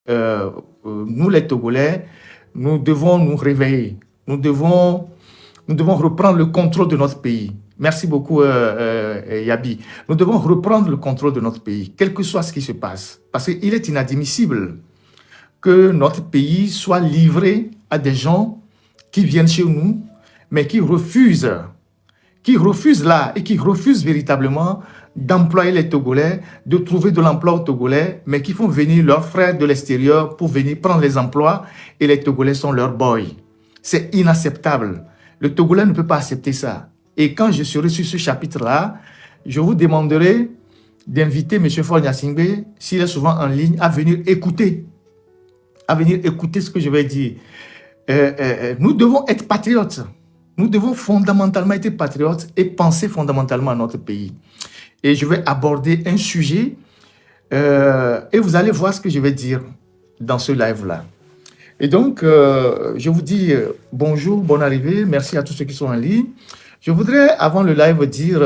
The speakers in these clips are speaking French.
nous les Togolais, nous devons nous réveiller. Nous devons reprendre le contrôle de notre pays. Merci beaucoup, Yabi. Nous devons reprendre le contrôle de notre pays, quel que soit ce qui se passe. Parce qu'il est inadmissible que notre pays soit livré à des gens qui viennent chez nous, mais qui refusent là et qui refusent véritablement d'employer les Togolais, de trouver de l'emploi aux Togolais, mais qui font venir leurs frères de l'extérieur pour venir prendre les emplois et les Togolais sont leurs boys. C'est inacceptable. Le Togolais ne peut pas accepter ça. Et quand je serai sur ce chapitre-là, je vous demanderai d'inviter M. Faure Gnassingbé, s'il est souvent en ligne, à venir écouter ce que je vais dire. Nous devons être patriotes. Nous devons fondamentalement être patriotes et penser fondamentalement à notre pays. Et je vais aborder un sujet et vous allez voir ce que je vais dire dans ce live-là. Et donc, je vous dis bonjour, bonne arrivée, merci à tous ceux qui sont en ligne. Je voudrais, avant le live, dire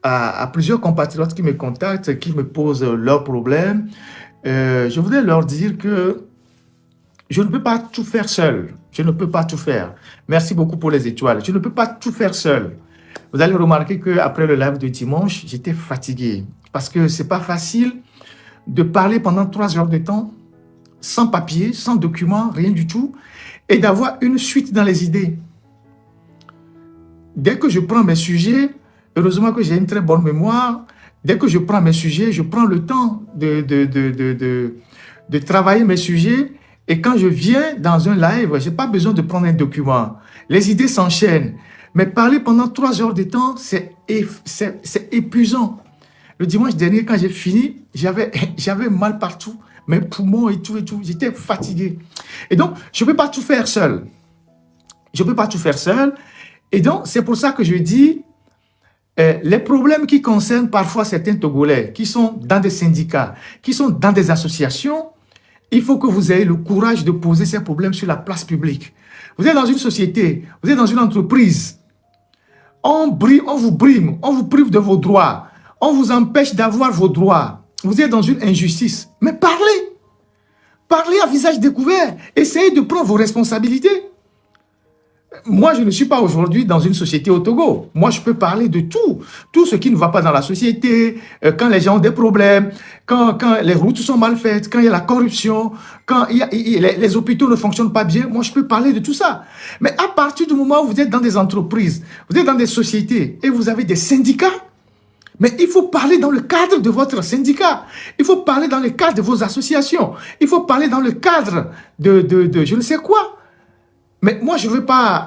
à plusieurs compatriotes qui me contactent, qui me posent leurs problèmes, je voudrais leur dire que je ne peux pas tout faire seul. Je ne peux pas tout faire. Merci beaucoup pour les étoiles. Je ne peux pas tout faire seul. Vous allez remarquer qu'après le live de dimanche, j'étais fatigué. Parce que ce n'est pas facile de parler pendant 3 heures de temps, sans papier, sans document, rien du tout, et d'avoir une suite dans les idées. Dès que je prends mes sujets, heureusement que j'ai une très bonne mémoire, dès que je prends mes sujets, je prends le temps de travailler mes sujets. Et quand je viens dans un live, je n'ai pas besoin de prendre un document. Les idées s'enchaînent. Mais parler pendant 3 heures de temps, c'est épuisant. Le dimanche dernier, quand j'ai fini, j'avais mal partout. Mes poumons et tout. J'étais fatigué. Et donc, je ne peux pas tout faire seul. Je ne peux pas tout faire seul. Et donc, c'est pour ça que je dis, les problèmes qui concernent parfois certains Togolais, qui sont dans des syndicats, qui sont dans des associations, il faut que vous ayez le courage de poser ces problèmes sur la place publique. Vous êtes dans une société, vous êtes dans une entreprise. On vous brime, on vous prive de vos droits. On vous empêche d'avoir vos droits. Vous êtes dans une injustice. Mais parlez. Parlez à visage découvert. Essayez de prendre vos responsabilités. Moi, je ne suis pas aujourd'hui dans une société au Togo. Moi, je peux parler de tout. Tout ce qui ne va pas dans la société, quand les gens ont des problèmes, quand les routes sont mal faites, quand il y a la corruption, quand les hôpitaux ne fonctionnent pas bien. Moi, je peux parler de tout ça. Mais à partir du moment où vous êtes dans des entreprises, vous êtes dans des sociétés et vous avez des syndicats, mais il faut parler dans le cadre de votre syndicat. Il faut parler dans le cadre de vos associations. Il faut parler dans le cadre de je ne sais quoi. Mais moi, je veux pas.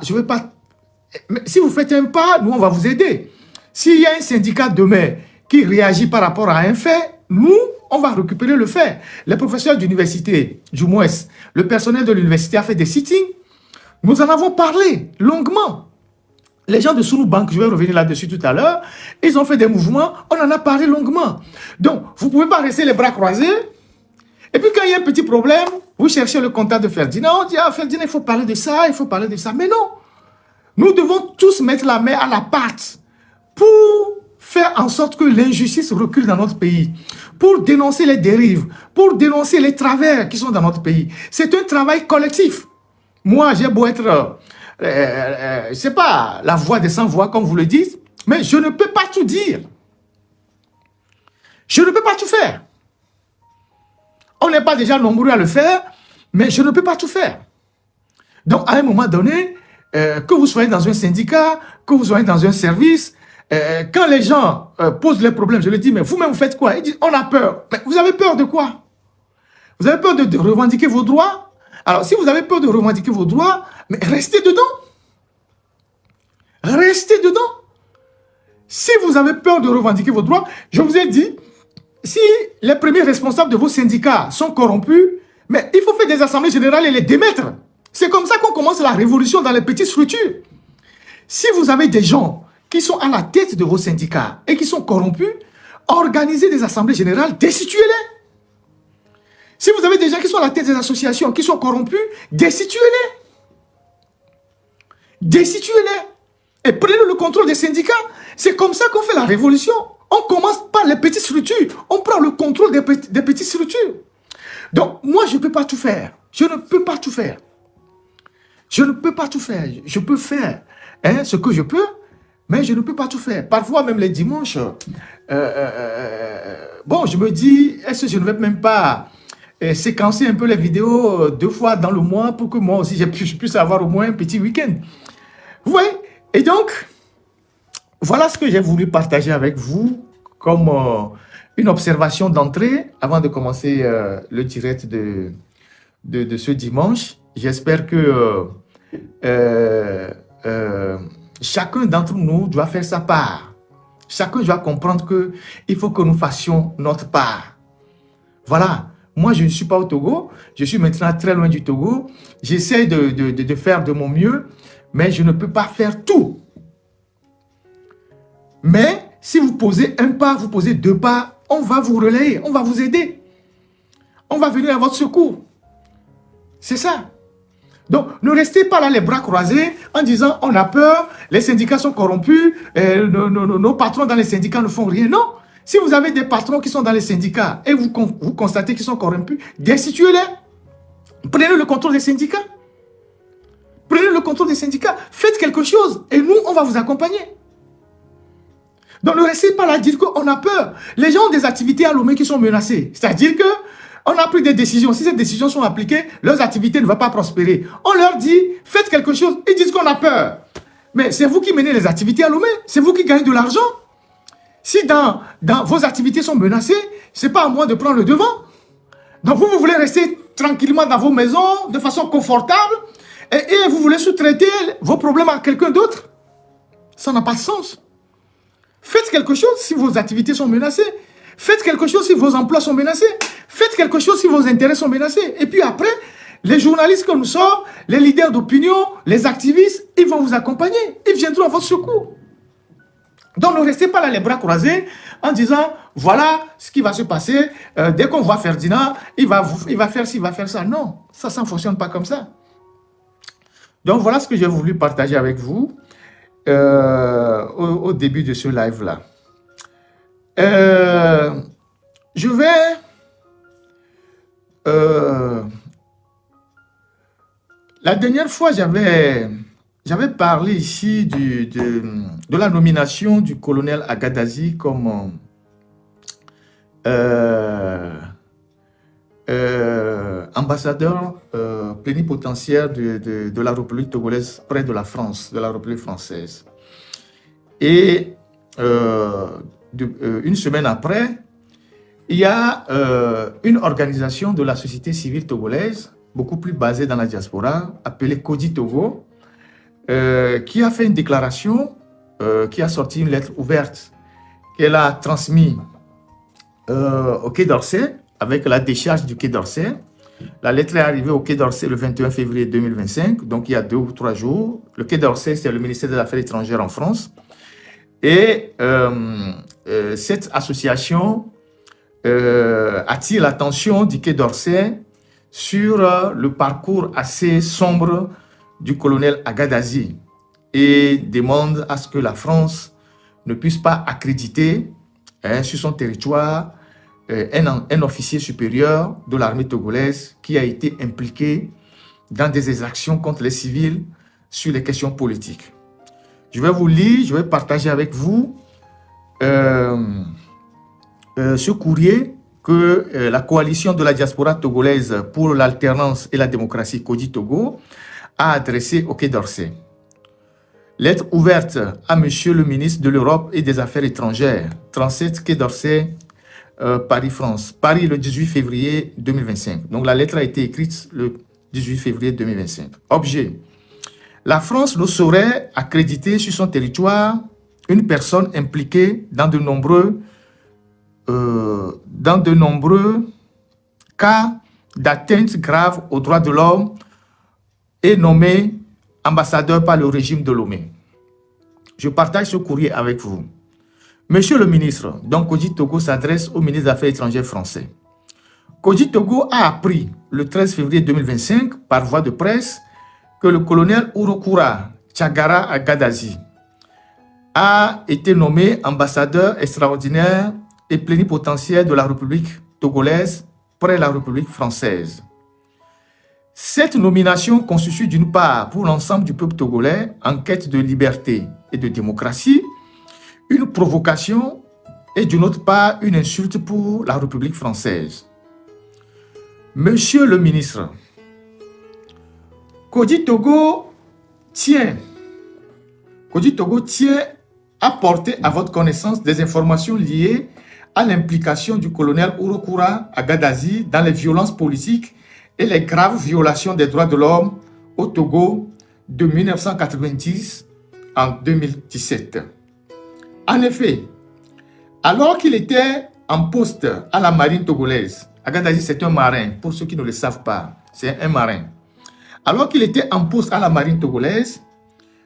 Mais si vous faites un pas, nous, on va vous aider. S'il y a un syndicat demain qui réagit par rapport à un fait, nous, on va récupérer le fait. Les professeurs d'université, du moins, le personnel de l'université a fait des sittings. Nous en avons parlé longuement. Les gens de Sunu Bank, je vais revenir là-dessus tout à l'heure, ils ont fait des mouvements, on en a parlé longuement. Donc, vous ne pouvez pas rester les bras croisés. Et puis quand il y a un petit problème, vous cherchez le contact de Ferdinand, on dit, ah Ferdinand, il faut parler de ça, il faut parler de ça. Mais non, nous devons tous mettre la main à la pâte pour faire en sorte que l'injustice recule dans notre pays, pour dénoncer les dérives, pour dénoncer les travers qui sont dans notre pays. C'est un travail collectif. Moi, j'ai beau être, c'est pas la voix des sans-voix comme vous le dites, mais je ne peux pas tout dire. Je ne peux pas tout faire. On n'est pas déjà nombreux à le faire, mais je ne peux pas tout faire. Donc, à un moment donné, que vous soyez dans un syndicat, que vous soyez dans un service, quand les gens posent les problèmes, je leur dis, mais vous-même, vous faites quoi? Ils disent, on a peur. Mais vous avez peur de quoi? Vous avez peur de revendiquer vos droits? Alors, si vous avez peur de revendiquer vos droits, mais restez dedans. Restez dedans. Si vous avez peur de revendiquer vos droits, je vous ai dit, si les premiers responsables de vos syndicats sont corrompus, mais il faut faire des assemblées générales et les démettre. C'est comme ça qu'on commence la révolution dans les petites structures. Si vous avez des gens qui sont à la tête de vos syndicats et qui sont corrompus, organisez des assemblées générales, destituez-les. Si vous avez des gens qui sont à la tête des associations, qui sont corrompus, destituez-les. Destituez-les. Et prenez le contrôle des syndicats. C'est comme ça qu'on fait la révolution. On commence par les petites structures. On prend le contrôle des petites structures. Donc, moi, je ne peux pas tout faire. Je ne peux pas tout faire. Je ne peux pas tout faire. Je peux faire ce que je peux, mais je ne peux pas tout faire. Parfois, même les dimanches, bon, je me dis, est-ce que je ne vais même pas séquencer un peu les vidéos 2 fois dans le mois pour que moi aussi, je puisse avoir au moins un petit week-end. Vous voyez? Et donc, voilà ce que j'ai voulu partager avec vous comme une observation d'entrée avant de commencer le direct de ce dimanche. J'espère que chacun d'entre nous doit faire sa part. Chacun doit comprendre qu'il faut que nous fassions notre part. Voilà. Moi, je ne suis pas au Togo. Je suis maintenant très loin du Togo. J'essaie de faire de mon mieux, mais je ne peux pas faire tout. Mais si vous posez un pas, vous posez 2 pas, on va vous relayer, on va vous aider. On va venir à votre secours. C'est ça. Donc, ne restez pas là les bras croisés en disant on a peur, les syndicats sont corrompus, nos patrons dans les syndicats ne font rien. Non. Si vous avez des patrons qui sont dans les syndicats et vous constatez qu'ils sont corrompus, destituez-les. Prenez le contrôle des syndicats. Prenez le contrôle des syndicats. Faites quelque chose et nous, on va vous accompagner. Donc, ne restez pas là à dire qu'on a peur. Les gens ont des activités à Lomé qui sont menacées. C'est-à-dire qu'on a pris des décisions. Si ces décisions sont appliquées, leurs activités ne vont pas prospérer. On leur dit, faites quelque chose. Ils disent qu'on a peur. Mais c'est vous qui menez les activités à Lomé. C'est vous qui gagnez de l'argent. Si dans vos activités sont menacées, ce n'est pas à moi de prendre le devant. Donc, vous voulez rester tranquillement dans vos maisons, de façon confortable, et vous voulez sous-traiter vos problèmes à quelqu'un d'autre. Ça n'a pas de sens. Faites quelque chose si vos activités sont menacées. Faites quelque chose si vos emplois sont menacés. Faites quelque chose si vos intérêts sont menacés. Et puis après, les journalistes comme nous sommes, les leaders d'opinion, les activistes, ils vont vous accompagner. Ils viendront à votre secours. Donc ne restez pas là les bras croisés en disant, voilà ce qui va se passer. Dès qu'on voit Ferdinand, il va faire ci, il va faire ça. Non, ça ne fonctionne pas comme ça. Donc voilà ce que j'ai voulu partager avec vous au début de ce live-là. Je vais la dernière fois, j'avais parlé ici de la nomination du colonel Agadazi comme ambassadeur plénipotentiaire de la République togolaise près de la France, de la République française. Et une semaine après, il y a une organisation de la société civile togolaise, beaucoup plus basée dans la diaspora, appelée Kodi Togo, qui a fait une déclaration, qui a sorti une lettre ouverte qu'elle a transmise au Quai d'Orsay, avec la décharge du Quai d'Orsay. La lettre est arrivée au Quai d'Orsay le 21 février 2025, donc il y a 2 ou 3 jours. Le Quai d'Orsay, c'est le ministère des Affaires étrangères en France. Et cette association attire l'attention du Quai d'Orsay sur le parcours assez sombre du colonel Agadazi et demande à ce que la France ne puisse pas accréditer sur son territoire un officier supérieur de l'armée togolaise qui a été impliqué dans des exactions contre les civils sur les questions politiques. Je vais vous lire, je vais partager avec vous ce courrier que la coalition de la diaspora togolaise pour l'alternance et la démocratie Kodi Togo a adressé au Quai d'Orsay. Lettre ouverte à Monsieur le ministre de l'Europe et des Affaires étrangères, 37 Quai d'Orsay, Paris, France. Paris, le 18 février 2025. Donc la lettre a été écrite le 18 février 2025. Objet. La France ne saurait accréditer sur son territoire une personne impliquée dans de nombreux cas d'atteinte grave aux droits de l'homme et nommée ambassadeur par le régime de Lomé. Je partage ce courrier avec vous. Monsieur le ministre, donc Kodi Togo s'adresse au ministre des Affaires étrangères français. Kodi Togo a appris le 13 février 2025 par voie de presse que le colonel Urukura Tchagara Agadazi a été nommé ambassadeur extraordinaire et plénipotentiaire de la République togolaise près la République française. Cette nomination constitue d'une part pour l'ensemble du peuple togolais en quête de liberté et de démocratie, une provocation et d'une autre part une insulte pour la République française. Monsieur le ministre, Kodi Togo tient à porter à votre connaissance des informations liées à l'implication du colonel Ourokoura à Gadazi dans les violences politiques et les graves violations des droits de l'homme au Togo de 1990 en 2017. En effet, alors qu'il était en poste à la marine togolaise, Agadazi c'est un marin, pour ceux qui ne le savent pas, c'est un marin. Alors qu'il était en poste à la marine togolaise,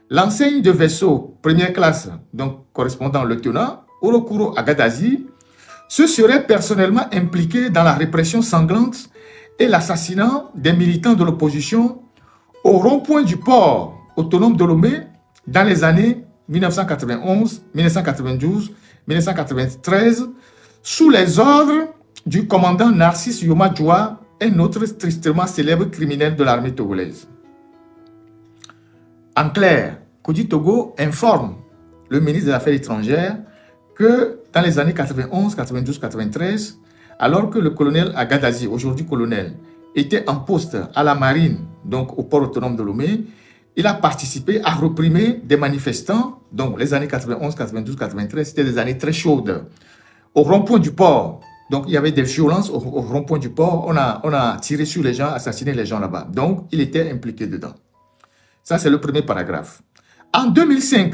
l'enseigne de vaisseau première classe, donc correspondant au lieutenant, Ourokoura Agadazi, se serait personnellement impliqué dans la répression sanglante et l'assassinat des militants de l'opposition au rond-point du port autonome de Lomé dans les années 1991, 1992, 1993, sous les ordres du commandant Narcisse Yoma Djoua, un autre tristement célèbre criminel de l'armée togolaise. En clair, Kodi Togo informe le ministre des Affaires étrangères que dans les années 91, 92, 93, alors que le colonel Agadazi, aujourd'hui colonel, était en poste à la marine, donc au port autonome de Lomé, il a participé à réprimer des manifestants. Donc les années 91, 92, 93, c'était des années très chaudes. Au rond-point du port, donc il y avait des violences au rond-point du port, on a tiré sur les gens, assassiné les gens là-bas. Donc il était impliqué dedans. Ça c'est le premier paragraphe. En 2005,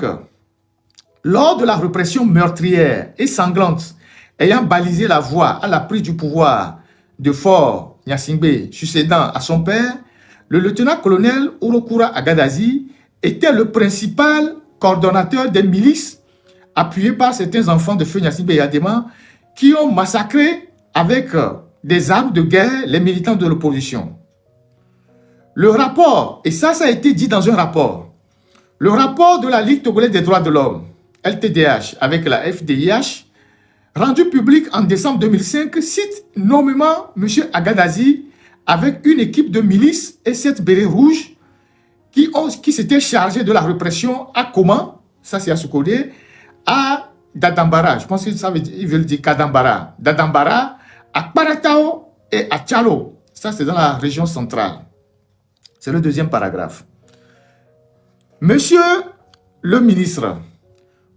lors de la répression meurtrière et sanglante ayant balisé la voie à la prise du pouvoir de Fort Gnassingbé, succédant à son père, le lieutenant-colonel Ourokoura Agadazi était le principal coordonnateur des milices appuyées par certains enfants de Feu Gnassingbé et Adema qui ont massacré avec des armes de guerre les militants de l'opposition. Le rapport, et ça a été dit dans un rapport, le rapport de la Ligue togolaise des droits de l'homme, LTDH, avec la FDIH, rendu public en décembre 2005, cite nommément M. Agadazi avec une équipe de milices et 7 bérets rouges qui s'étaient chargés de la répression à Koma, ça c'est à Soukodé, à Dadambara, je pense qu'ils veulent dire Kadambara, Dadambara, à Paratao et à Tchalo, ça c'est dans la région centrale. C'est le deuxième paragraphe. Monsieur le ministre,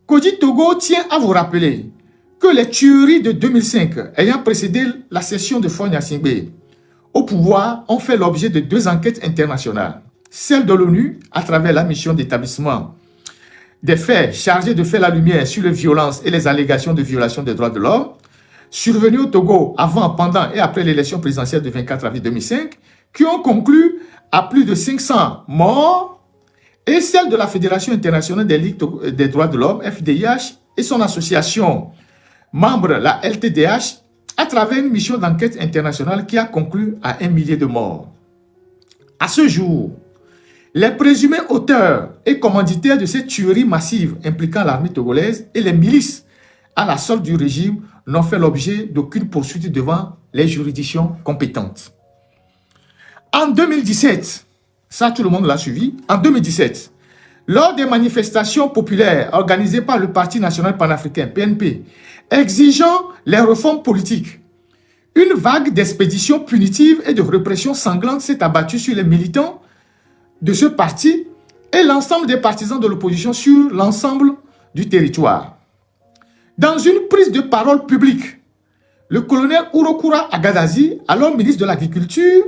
Kodi Togo tient à vous rappeler que les tueries de 2005 ayant précédé la cession de Fort Gnassingbé au pouvoir ont fait l'objet de 2 enquêtes internationales. Celle de l'ONU à travers la mission d'établissement des faits chargés de faire la lumière sur les violences et les allégations de violation des droits de l'homme survenues au Togo avant, pendant et après l'élection présidentielle du 24 avril 2005 qui ont conclu à plus de 500 morts, et celle de la Fédération internationale des ligues des droits de l'homme, FDIH, et son association membre, la LTDH, à travers une mission d'enquête internationale qui a conclu à 1 millier de morts. À ce jour, les présumés auteurs et commanditaires de ces tueries massives impliquant l'armée togolaise et les milices à la solde du régime n'ont fait l'objet d'aucune poursuite devant les juridictions compétentes. En 2017, ça tout le monde l'a suivi, en 2017, lors des manifestations populaires organisées par le Parti national panafricain, PNP, exigeant les réformes politiques, une vague d'expéditions punitives et de répression sanglante s'est abattue sur les militants de ce parti et l'ensemble des partisans de l'opposition sur l'ensemble du territoire. Dans une prise de parole publique, le colonel Ourokoura Agadazi, alors ministre de l'Agriculture,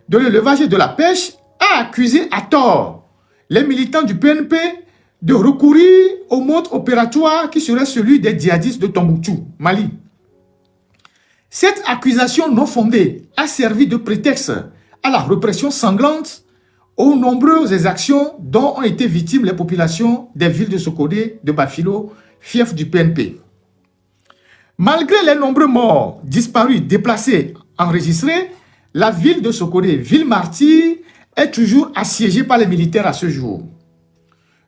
de l'élevage et de la pêche, a accusé à tort les militants du PNP de recourir au mode opératoire qui serait celui des djihadistes de Tombouctou, Mali. Cette accusation non fondée a servi de prétexte à la répression sanglante aux nombreuses exactions dont ont été victimes les populations des villes de Sokodé, de Bafilo, fief du PNP. Malgré les nombreux morts, disparus, déplacés, enregistrés, la ville de Sokodé, ville martyre, est toujours assiégée par les militaires à ce jour.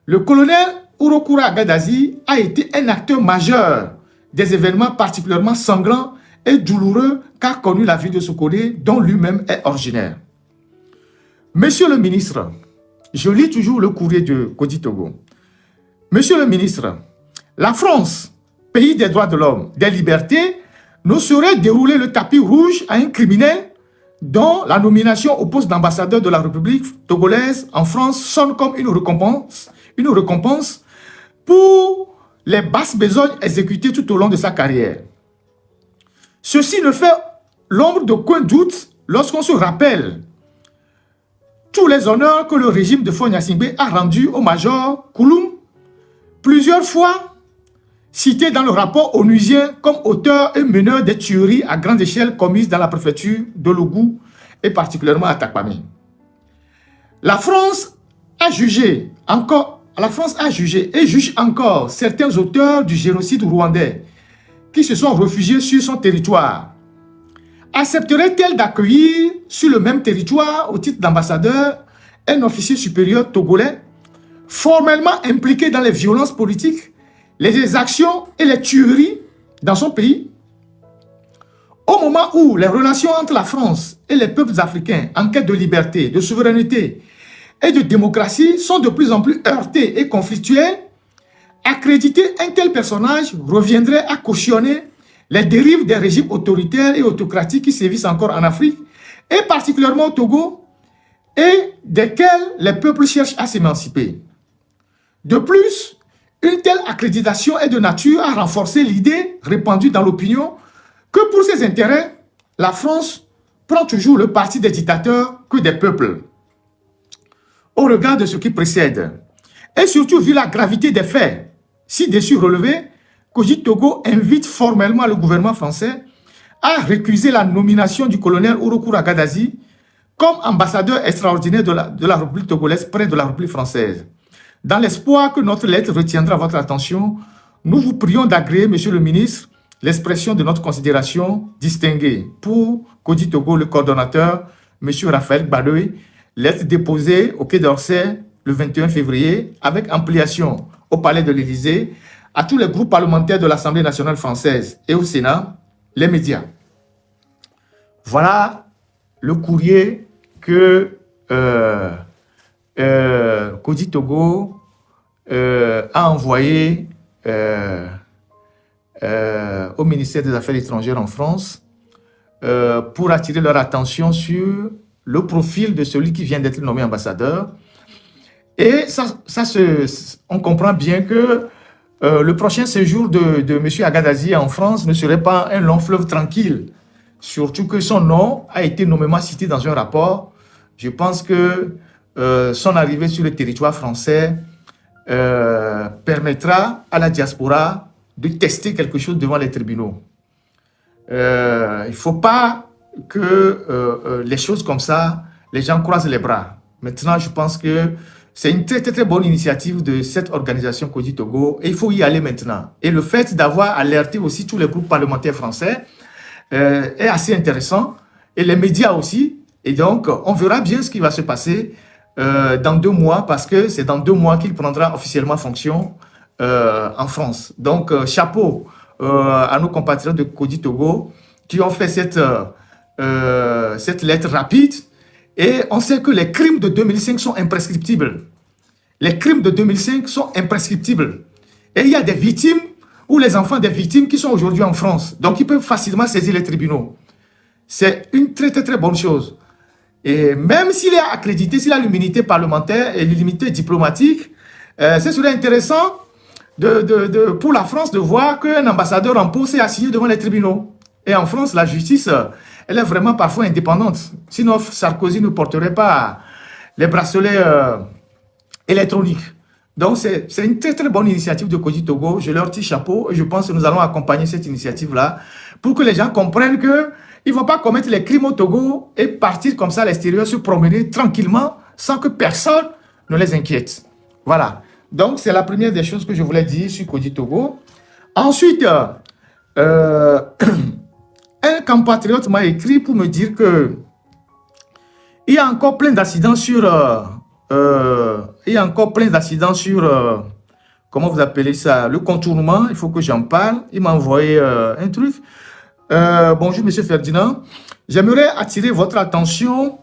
Le colonel Ourokoura Agadazi a été un acteur majeur des événements particulièrement sanglants et douloureux qu'a connu la ville de Sokodé, dont lui-même est originaire. Monsieur le ministre, je lis toujours le courrier de Kodi Togo. Monsieur le ministre, la France, pays des droits de l'homme, des libertés, ne saurait dérouler le tapis rouge à un criminel dont la nomination au poste d'ambassadeur de la République togolaise en France sonne comme une récompense pour les basses besognes exécutées tout au long de sa carrière. Ceci ne fait l'ombre d'aucun doute lorsqu'on se rappelle tous les honneurs que le régime de Faure Gnassingbé a rendus au major Kouloum, plusieurs fois cité dans le rapport onusien comme auteur et meneur des tueries à grande échelle commises dans la préfecture de Logou et particulièrement à Takpamé. La France a jugé et juge encore certains auteurs du génocide rwandais qui se sont réfugiés sur son territoire. Accepterait-elle d'accueillir sur le même territoire au titre d'ambassadeur un officier supérieur togolais formellement impliqué dans les violences politiques, les exactions et les tueries dans son pays? Au moment où les relations entre la France et les peuples africains en quête de liberté, de souveraineté et de démocratie sont de plus en plus heurtées et conflictuelles, accréditer un tel personnage reviendrait à cautionner les dérives des régimes autoritaires et autocratiques qui sévissent encore en Afrique, et particulièrement au Togo, et desquels les peuples cherchent à s'émanciper. De plus, une telle accréditation est de nature à renforcer l'idée répandue dans l'opinion que pour ses intérêts, la France prend toujours le parti des dictateurs que des peuples. Au regard de ce qui précède, et surtout vu la gravité des faits ci-dessus relevés, Kodi Togo invite formellement le gouvernement français à récuser la nomination du colonel Ourokoura Gadazi comme ambassadeur extraordinaire de la République togolaise près de la République française. Dans l'espoir que notre lettre retiendra votre attention, nous vous prions d'agréer, monsieur le ministre, l'expression de notre considération distinguée pour Kodi Togo, le coordonnateur, monsieur Raphaël Badoy, lettre déposée au Quai d'Orsay le 21 février avec ampliation au Palais de l'Élysée, à tous les groupes parlementaires de l'Assemblée nationale française et au Sénat, les médias. Voilà le courrier que Kodi Togo a envoyé au ministère des Affaires étrangères en France pour attirer leur attention sur le profil de celui qui vient d'être nommé ambassadeur. Et on comprend bien que le prochain séjour de M. Agadazi en France ne serait pas un long fleuve tranquille, surtout que son nom a été nommément cité dans un rapport. Je pense que son arrivée sur le territoire français permettra à la diaspora de tester quelque chose devant les tribunaux. Il ne faut pas que les choses comme ça, les gens croisent les bras. Maintenant, je pense que c'est une très, très, très bonne initiative de cette organisation Kodi Togo et il faut y aller maintenant. Et le fait d'avoir alerté aussi tous les groupes parlementaires français est assez intéressant et les médias aussi. Et donc, on verra bien ce qui va se passer dans 2 mois parce que c'est dans 2 mois qu'il prendra officiellement fonction en France. Donc, chapeau à nos compatriotes de Kodi Togo qui ont fait cette lettre rapide. Et on sait que les crimes de 2005 sont imprescriptibles. Les crimes de 2005 sont imprescriptibles. Et il y a des victimes ou les enfants des victimes qui sont aujourd'hui en France. Donc, ils peuvent facilement saisir les tribunaux. C'est une très, très, très bonne chose. Et même s'il est accrédité, s'il a l'immunité parlementaire et l'immunité diplomatique, ce serait intéressant pour la France de voir qu'un ambassadeur en poste est assigné devant les tribunaux. Et en France, la justice, elle est vraiment parfois indépendante. Sinon, Sarkozy ne porterait pas les bracelets électroniques. Donc, c'est une très très bonne initiative de Kodi Togo. Je leur tire chapeau et je pense que nous allons accompagner cette initiative-là pour que les gens comprennent qu'ils ne vont pas commettre les crimes au Togo et partir comme ça à l'extérieur, se promener tranquillement sans que personne ne les inquiète. Voilà. Donc, c'est la première des choses que je voulais dire sur Kodi Togo. Ensuite, un compatriote m'a écrit pour me dire que il y a encore plein d'accidents sur comment vous appelez ça, le contournement. Il faut que j'en parle. Il m'a envoyé un truc. Bonjour, Monsieur Ferdinand. J'aimerais attirer votre attention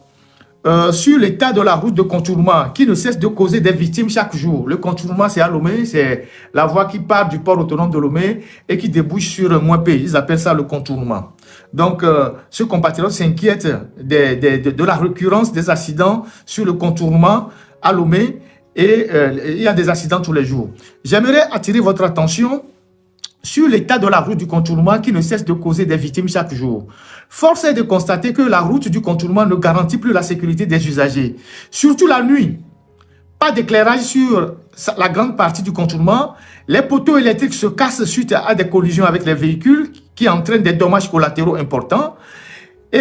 sur l'état de la route de contournement qui ne cesse de causer des victimes chaque jour. Le contournement, c'est à Lomé, c'est la voie qui part du port autonome de Lomé et qui débouche sur Mouempé. Ils appellent ça le contournement. Donc, ce compatriote s'inquiète de la récurrence des accidents sur le contournement à Lomé et il y a des accidents tous les jours. J'aimerais attirer votre attention sur l'état de la route du contournement qui ne cesse de causer des victimes chaque jour. Force est de constater que la route du contournement ne garantit plus la sécurité des usagers, surtout la nuit. Pas d'éclairage sur la grande partie du contournement. Les poteaux électriques se cassent suite à des collisions avec les véhicules qui entraînent des dommages collatéraux importants. Et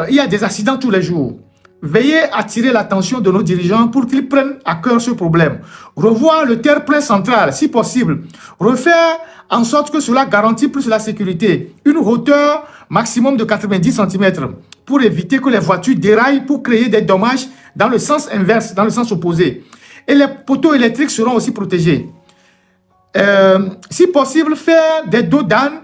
il y a des accidents tous les jours. Veuillez attirer l'attention de nos dirigeants pour qu'ils prennent à cœur ce problème. Revoir le terre-plein central, si possible. Refaire en sorte que cela garantit plus la sécurité. Une hauteur maximum de 90 cm pour éviter que les voitures déraillent pour créer des dommages dans le sens inverse, dans le sens opposé. Et les poteaux électriques seront aussi protégés. Si possible, faire des dos d'âne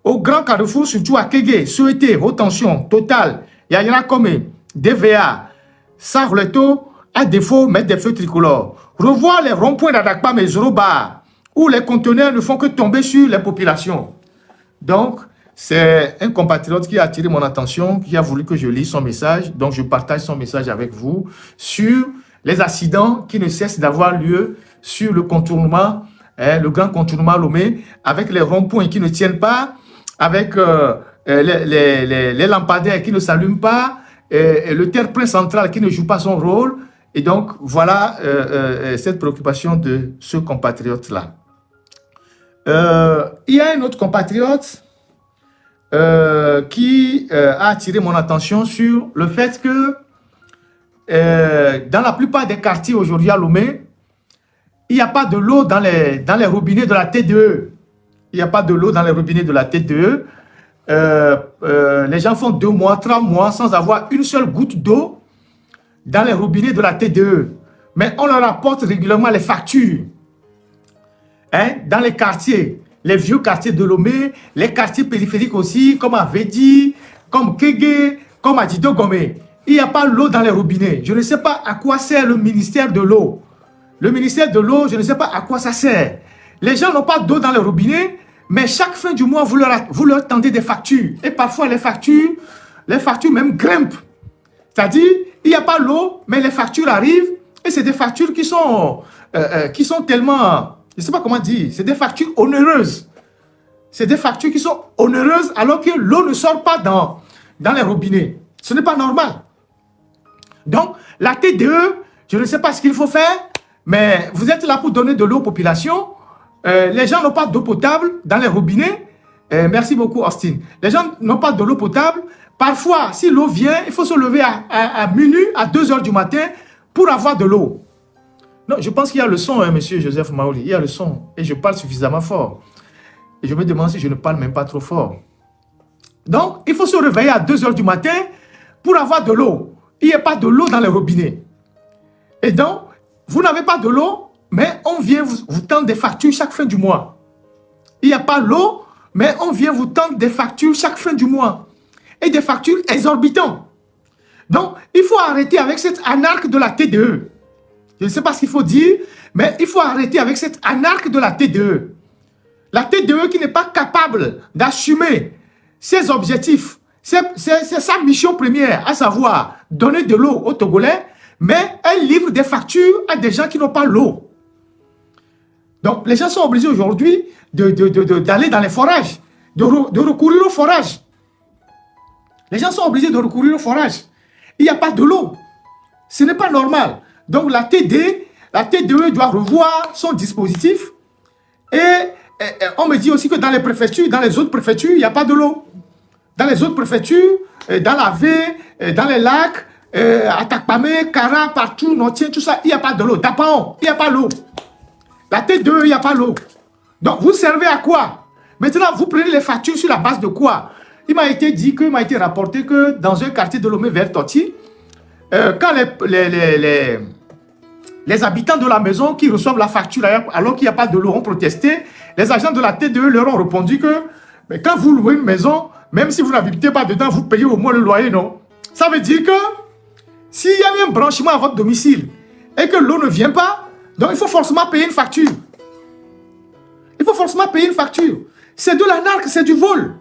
au grand carrefour, surtout à Kégué, Souhaité, haute tension, Total, Yayra Kome, DVA, Sarleto, à défaut, mettre des feux tricolores. Revoir les ronds-points d'Adakpam et Zoroba, où les conteneurs ne font que tomber sur les populations. Donc, c'est un compatriote qui a attiré mon attention, qui a voulu que je lise son message. Donc, je partage son message avec vous sur les accidents qui ne cessent d'avoir lieu sur le contournement, le grand contournement Lomé, avec les ronds-points qui ne tiennent pas, avec les lampadaires qui ne s'allument pas, et le terre-plein central qui ne joue pas son rôle. Et donc, voilà cette préoccupation de ce compatriote-là. Il y a un autre compatriote qui a attiré mon attention sur le fait que dans la plupart des quartiers aujourd'hui à Lomé, il n'y a pas de l'eau dans les robinets de la TDE. Il n'y a pas de l'eau dans les robinets de la TDE. Les gens font 2 mois, 3 mois sans avoir une seule goutte d'eau dans les robinets de la TDE. Mais on leur apporte régulièrement les factures. Dans les quartiers, les vieux quartiers de Lomé, les quartiers périphériques aussi, comme à Vedi, comme Kégué, comme à Dido Gomé. Il n'y a pas l'eau dans les robinets. Je ne sais pas à quoi sert le ministère de l'eau. Le ministère de l'eau, je ne sais pas à quoi ça sert. Les gens n'ont pas d'eau dans les robinets, mais chaque fin du mois, vous leur tendez des factures. Et parfois, les factures même grimpent. C'est-à-dire, il n'y a pas l'eau, mais les factures arrivent. Et c'est des factures qui sont tellement, je ne sais pas comment dire, c'est des factures onéreuses. C'est des factures qui sont onéreuses alors que l'eau ne sort pas dans les robinets. Ce n'est pas normal. Donc, la TDE, je ne sais pas ce qu'il faut faire, mais vous êtes là pour donner de l'eau aux populations. Les gens n'ont pas d'eau potable dans les robinets. Merci beaucoup, Austin. Les gens n'ont pas de l'eau potable. Parfois, si l'eau vient, il faut se lever à minuit, à 2 heures du matin pour avoir de l'eau. Non, je pense qu'il y a le son, monsieur Joseph Maoli. Il y a le son. Et je parle suffisamment fort. Et je me demande si je ne parle même pas trop fort. Donc, il faut se réveiller à 2 heures du matin pour avoir de l'eau. Il n'y a pas de l'eau dans les robinets. Et donc, vous n'avez pas de l'eau, mais on vient vous tendre des factures chaque fin du mois. Il n'y a pas l'eau, mais on vient vous tendre des factures chaque fin du mois. Et des factures exorbitantes. Donc, il faut arrêter avec cette anarque de la TDE. Je ne sais pas ce qu'il faut dire, mais il faut arrêter avec cette anarque de la TDE. La TDE qui n'est pas capable d'assumer ses objectifs. C'est sa mission première, à savoir donner de l'eau aux Togolais, mais elle livre des factures à des gens qui n'ont pas l'eau. Donc, les gens sont obligés aujourd'hui d'aller dans les forages, de recourir au forage. Les gens sont obligés de recourir au forage. Il n'y a pas de l'eau. Ce n'est pas normal. Donc, la TDE doit revoir son dispositif. Et on me dit aussi que dans les préfectures, dans les autres préfectures, il n'y a pas de l'eau. Dans les autres préfectures, dans la V, dans les lacs, à Takpamé, Kara, partout, Notien, tout ça, il n'y a pas de l'eau. Dapaon, il n'y a pas l'eau. La TDE, il n'y a pas l'eau. Donc, vous servez à quoi? Maintenant, vous prenez les factures sur la base de quoi? Il m'a été dit il m'a été rapporté que dans un quartier de Lomé vers Toti, quand les habitants de la maison qui reçoivent la facture alors qu'il n'y a pas de l'eau ont protesté, les agents de la TDE leur ont répondu que mais quand vous louez une maison, même si vous n'habitez pas dedans, vous payez au moins le loyer, non? Ça veut dire que s'il y a eu un branchement à votre domicile et que l'eau ne vient pas, donc il faut forcément payer une facture. Il faut forcément payer une facture. C'est de l'arnaque, c'est du vol.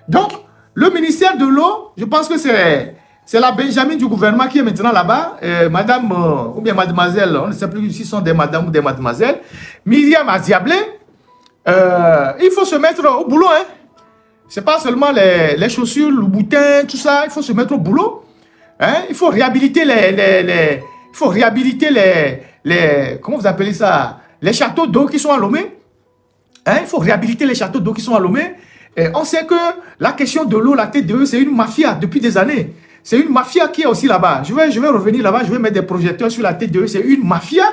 Donc, le ministère de l'eau, je pense que c'est la Benjamin du gouvernement qui est maintenant là-bas, madame, ou bien mademoiselle, on ne sait plus si ce sont des madames ou des mademoiselles, Myriam Aziablé, il faut se mettre au boulot. Hein. Ce n'est pas seulement les chaussures, le boutin, tout ça, il faut se mettre au boulot. Hein. Il faut réhabiliter comment vous appelez ça, les châteaux d'eau qui sont à Lomé. Hein, il faut réhabiliter les châteaux d'eau qui sont à Lomé. Et on sait que la question de l'eau, la TDE, c'est une mafia depuis des années. C'est une mafia qui est aussi là-bas. Je vais revenir là-bas, je vais mettre des projecteurs sur la TDE. C'est une mafia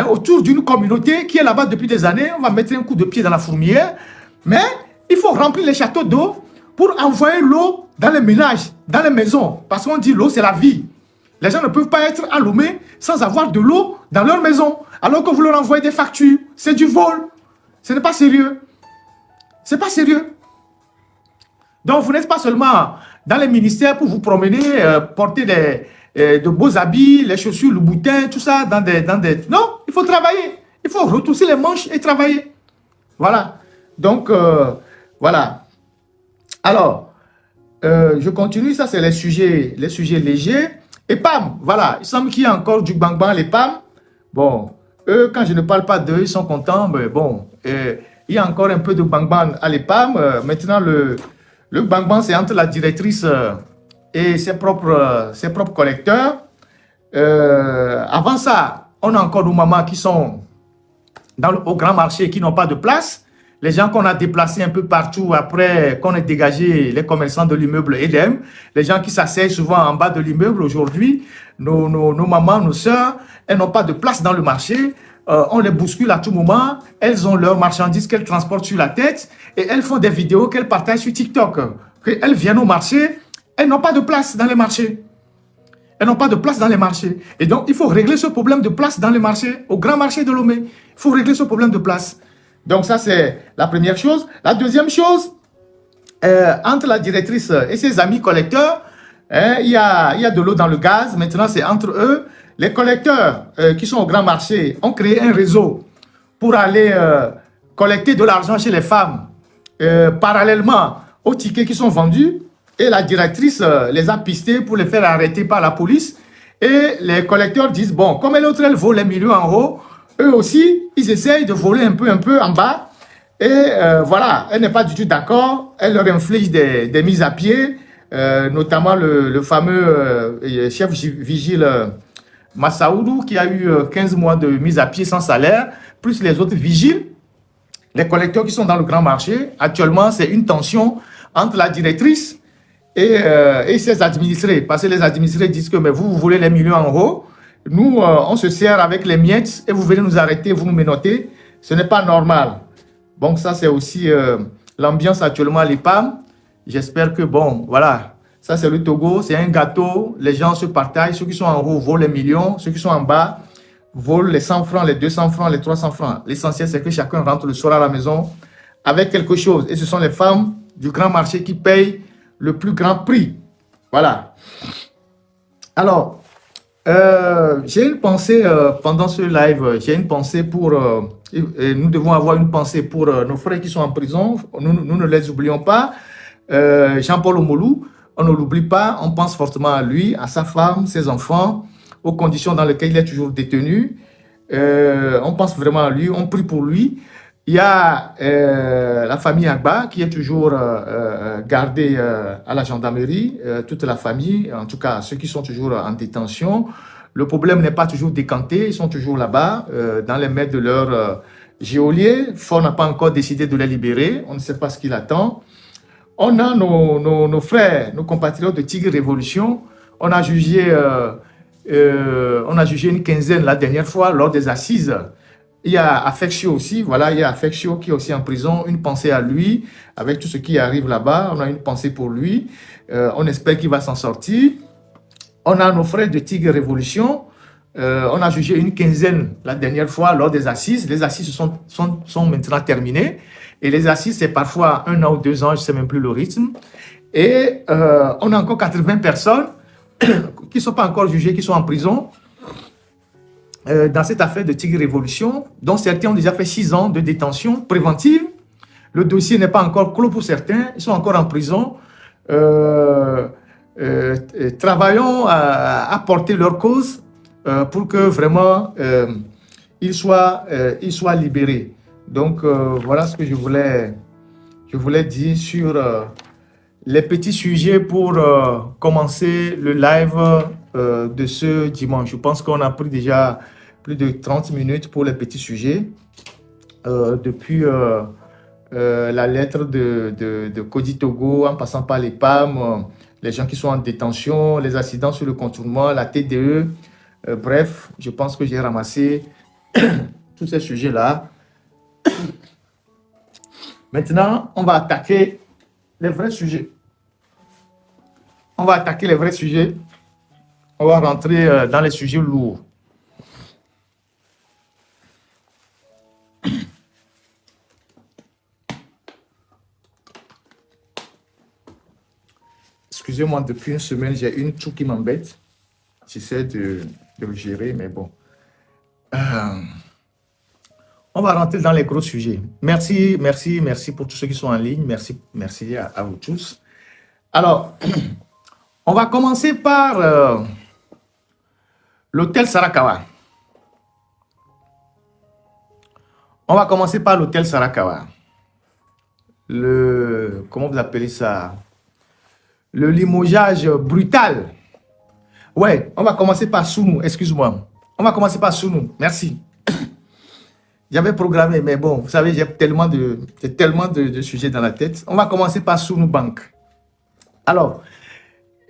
autour d'une communauté qui est là-bas depuis des années. On va mettre un coup de pied dans la fourmilière. Mais il faut remplir les châteaux d'eau pour envoyer l'eau dans les ménages, dans les maisons. Parce qu'on dit l'eau, c'est la vie. Les gens ne peuvent pas être à Lomé sans avoir de l'eau dans leur maison. Alors que vous leur envoyez des factures. C'est du vol. Ce n'est pas sérieux. C'est pas sérieux. Donc, vous n'êtes pas seulement dans les ministères pour vous promener, porter de beaux habits, les chaussures, le boutin, tout ça, dans des... Non, il faut travailler. Il faut retrousser les manches et travailler. Voilà. Donc, voilà. Alors, je continue. Ça, c'est les sujets légers. Et PAM, voilà. Il semble qu'il y a encore du bang-bang, les PAM. Bon, eux, quand je ne parle pas d'eux, ils sont contents. Mais bon, il y a encore un peu de bang-bang à l'EPAM. Maintenant, le bang-bang, c'est entre la directrice et ses propres collecteurs. Avant ça, on a encore nos mamans qui sont au grand marché, qui n'ont pas de place. Les gens qu'on a déplacés un peu partout après qu'on ait dégagé les commerçants de l'immeuble EDEM. Les gens qui s'asseyent souvent en bas de l'immeuble aujourd'hui. Nos mamans, nos sœurs, elles n'ont pas de place dans le marché. On les bouscule à tout moment. Elles ont leurs marchandises qu'elles transportent sur la tête et elles font des vidéos qu'elles partagent sur TikTok. Elles viennent au marché, elles n'ont pas de place dans les marchés. Elles n'ont pas de place dans les marchés. Et donc, il faut régler ce problème de place dans les marchés, au grand marché de Lomé. Il faut régler ce problème de place. Donc, ça, c'est la première chose. La deuxième chose, entre la directrice et ses amis collecteurs, il y a de l'eau dans le gaz. Maintenant, c'est entre eux. Les collecteurs qui sont au grand marché ont créé un réseau pour aller collecter de l'argent chez les femmes parallèlement aux tickets qui sont vendus. Et la directrice les a pistés pour les faire arrêter par la police. Et les collecteurs disent, bon, comme l'autre, elle vole les millions en haut, eux aussi, ils essayent de voler un peu en bas. Et voilà, elle n'est pas du tout d'accord. Elle leur inflige des mises à pied, notamment le fameux chef vigile Massaoudou qui a eu 15 mois de mise à pied sans salaire, plus les autres vigiles, les collecteurs qui sont dans le grand marché. Actuellement, c'est une tension entre la directrice et ses administrés. Parce que les administrés disent que mais vous voulez les millions en haut. Nous, on se sert avec les miettes et vous venez nous arrêter, vous nous menotez. Ce n'est pas normal. Donc ça, c'est aussi l'ambiance actuellement à l'EPAM. J'espère que, bon, voilà, ça c'est le Togo, c'est un gâteau. Les gens se partagent. Ceux qui sont en haut volent les millions. Ceux qui sont en bas volent les 100 francs, les 200 francs, les 300 francs. L'essentiel, c'est que chacun rentre le soir à la maison avec quelque chose. Et ce sont les femmes du grand marché qui payent le plus grand prix. Voilà. Alors, j'ai une pensée pendant ce live, j'ai une pensée pour, nous devons avoir une pensée pour nos frères qui sont en prison, nous ne les oublions pas. Jean-Paul Omolou, on ne l'oublie pas, on pense fortement à lui, à sa femme, ses enfants, aux conditions dans lesquelles il est toujours détenu. On pense vraiment à lui, on prie pour lui. Il y a la famille Agba qui est toujours gardée à la gendarmerie, toute la famille, en tout cas ceux qui sont toujours en détention. Le problème n'est pas toujours décanté, ils sont toujours là-bas, dans les mains de leur geôlier. Fort n'a pas encore décidé de les libérer, on ne sait pas ce qu'il attend. On a nos frères, nos compatriotes de Tigre Révolution, on a jugé une quinzaine la dernière fois lors des assises. Il y a Affectio aussi, voilà, il y a Affectio qui est aussi en prison, une pensée à lui, avec tout ce qui arrive là-bas, on a une pensée pour lui, on espère qu'il va s'en sortir. On a nos frères de Tigre Révolution, on a jugé une quinzaine la dernière fois lors des assises, les assises sont maintenant terminées, Et les assises, c'est parfois 1 an ou 2 ans, je ne sais même plus le rythme. Et on a encore 80 personnes qui ne sont pas encore jugées, qui sont en prison dans cette affaire de Tigre Révolution, dont certains ont déjà fait 6 ans de détention préventive. Le dossier n'est pas encore clos pour certains, ils sont encore en prison. Travaillons à porter leur cause pour que vraiment ils soient libérés. Donc voilà ce que je voulais dire sur les petits sujets pour commencer le live de ce dimanche. Je pense qu'on a pris déjà plus de 30 minutes pour les petits sujets depuis la lettre de Cody Togo, en passant par les PAM, les gens qui sont en détention, les accidents sur le contournement, la TDE. Bref, je pense que j'ai ramassé tous ces sujets-là. Maintenant, on va attaquer les vrais sujets. On va attaquer les vrais sujets. On va rentrer dans les sujets lourds. Excusez-moi, depuis une semaine, j'ai une toux qui m'embête. J'essaie de le gérer, mais bon. On va rentrer dans les gros sujets. Merci pour tous ceux qui sont en ligne. Merci à vous tous. Alors, on va commencer par l'hôtel Sarakawa. On va commencer par l'hôtel Sarakawa. Comment vous appelez ça? Le limogeage brutal. Ouais, on va commencer par Sounou, excuse-moi. On va commencer par Sounou, merci. J'avais programmé, mais bon, vous savez, j'ai tellement de sujets dans la tête. On va commencer par Sounou Bank. Alors,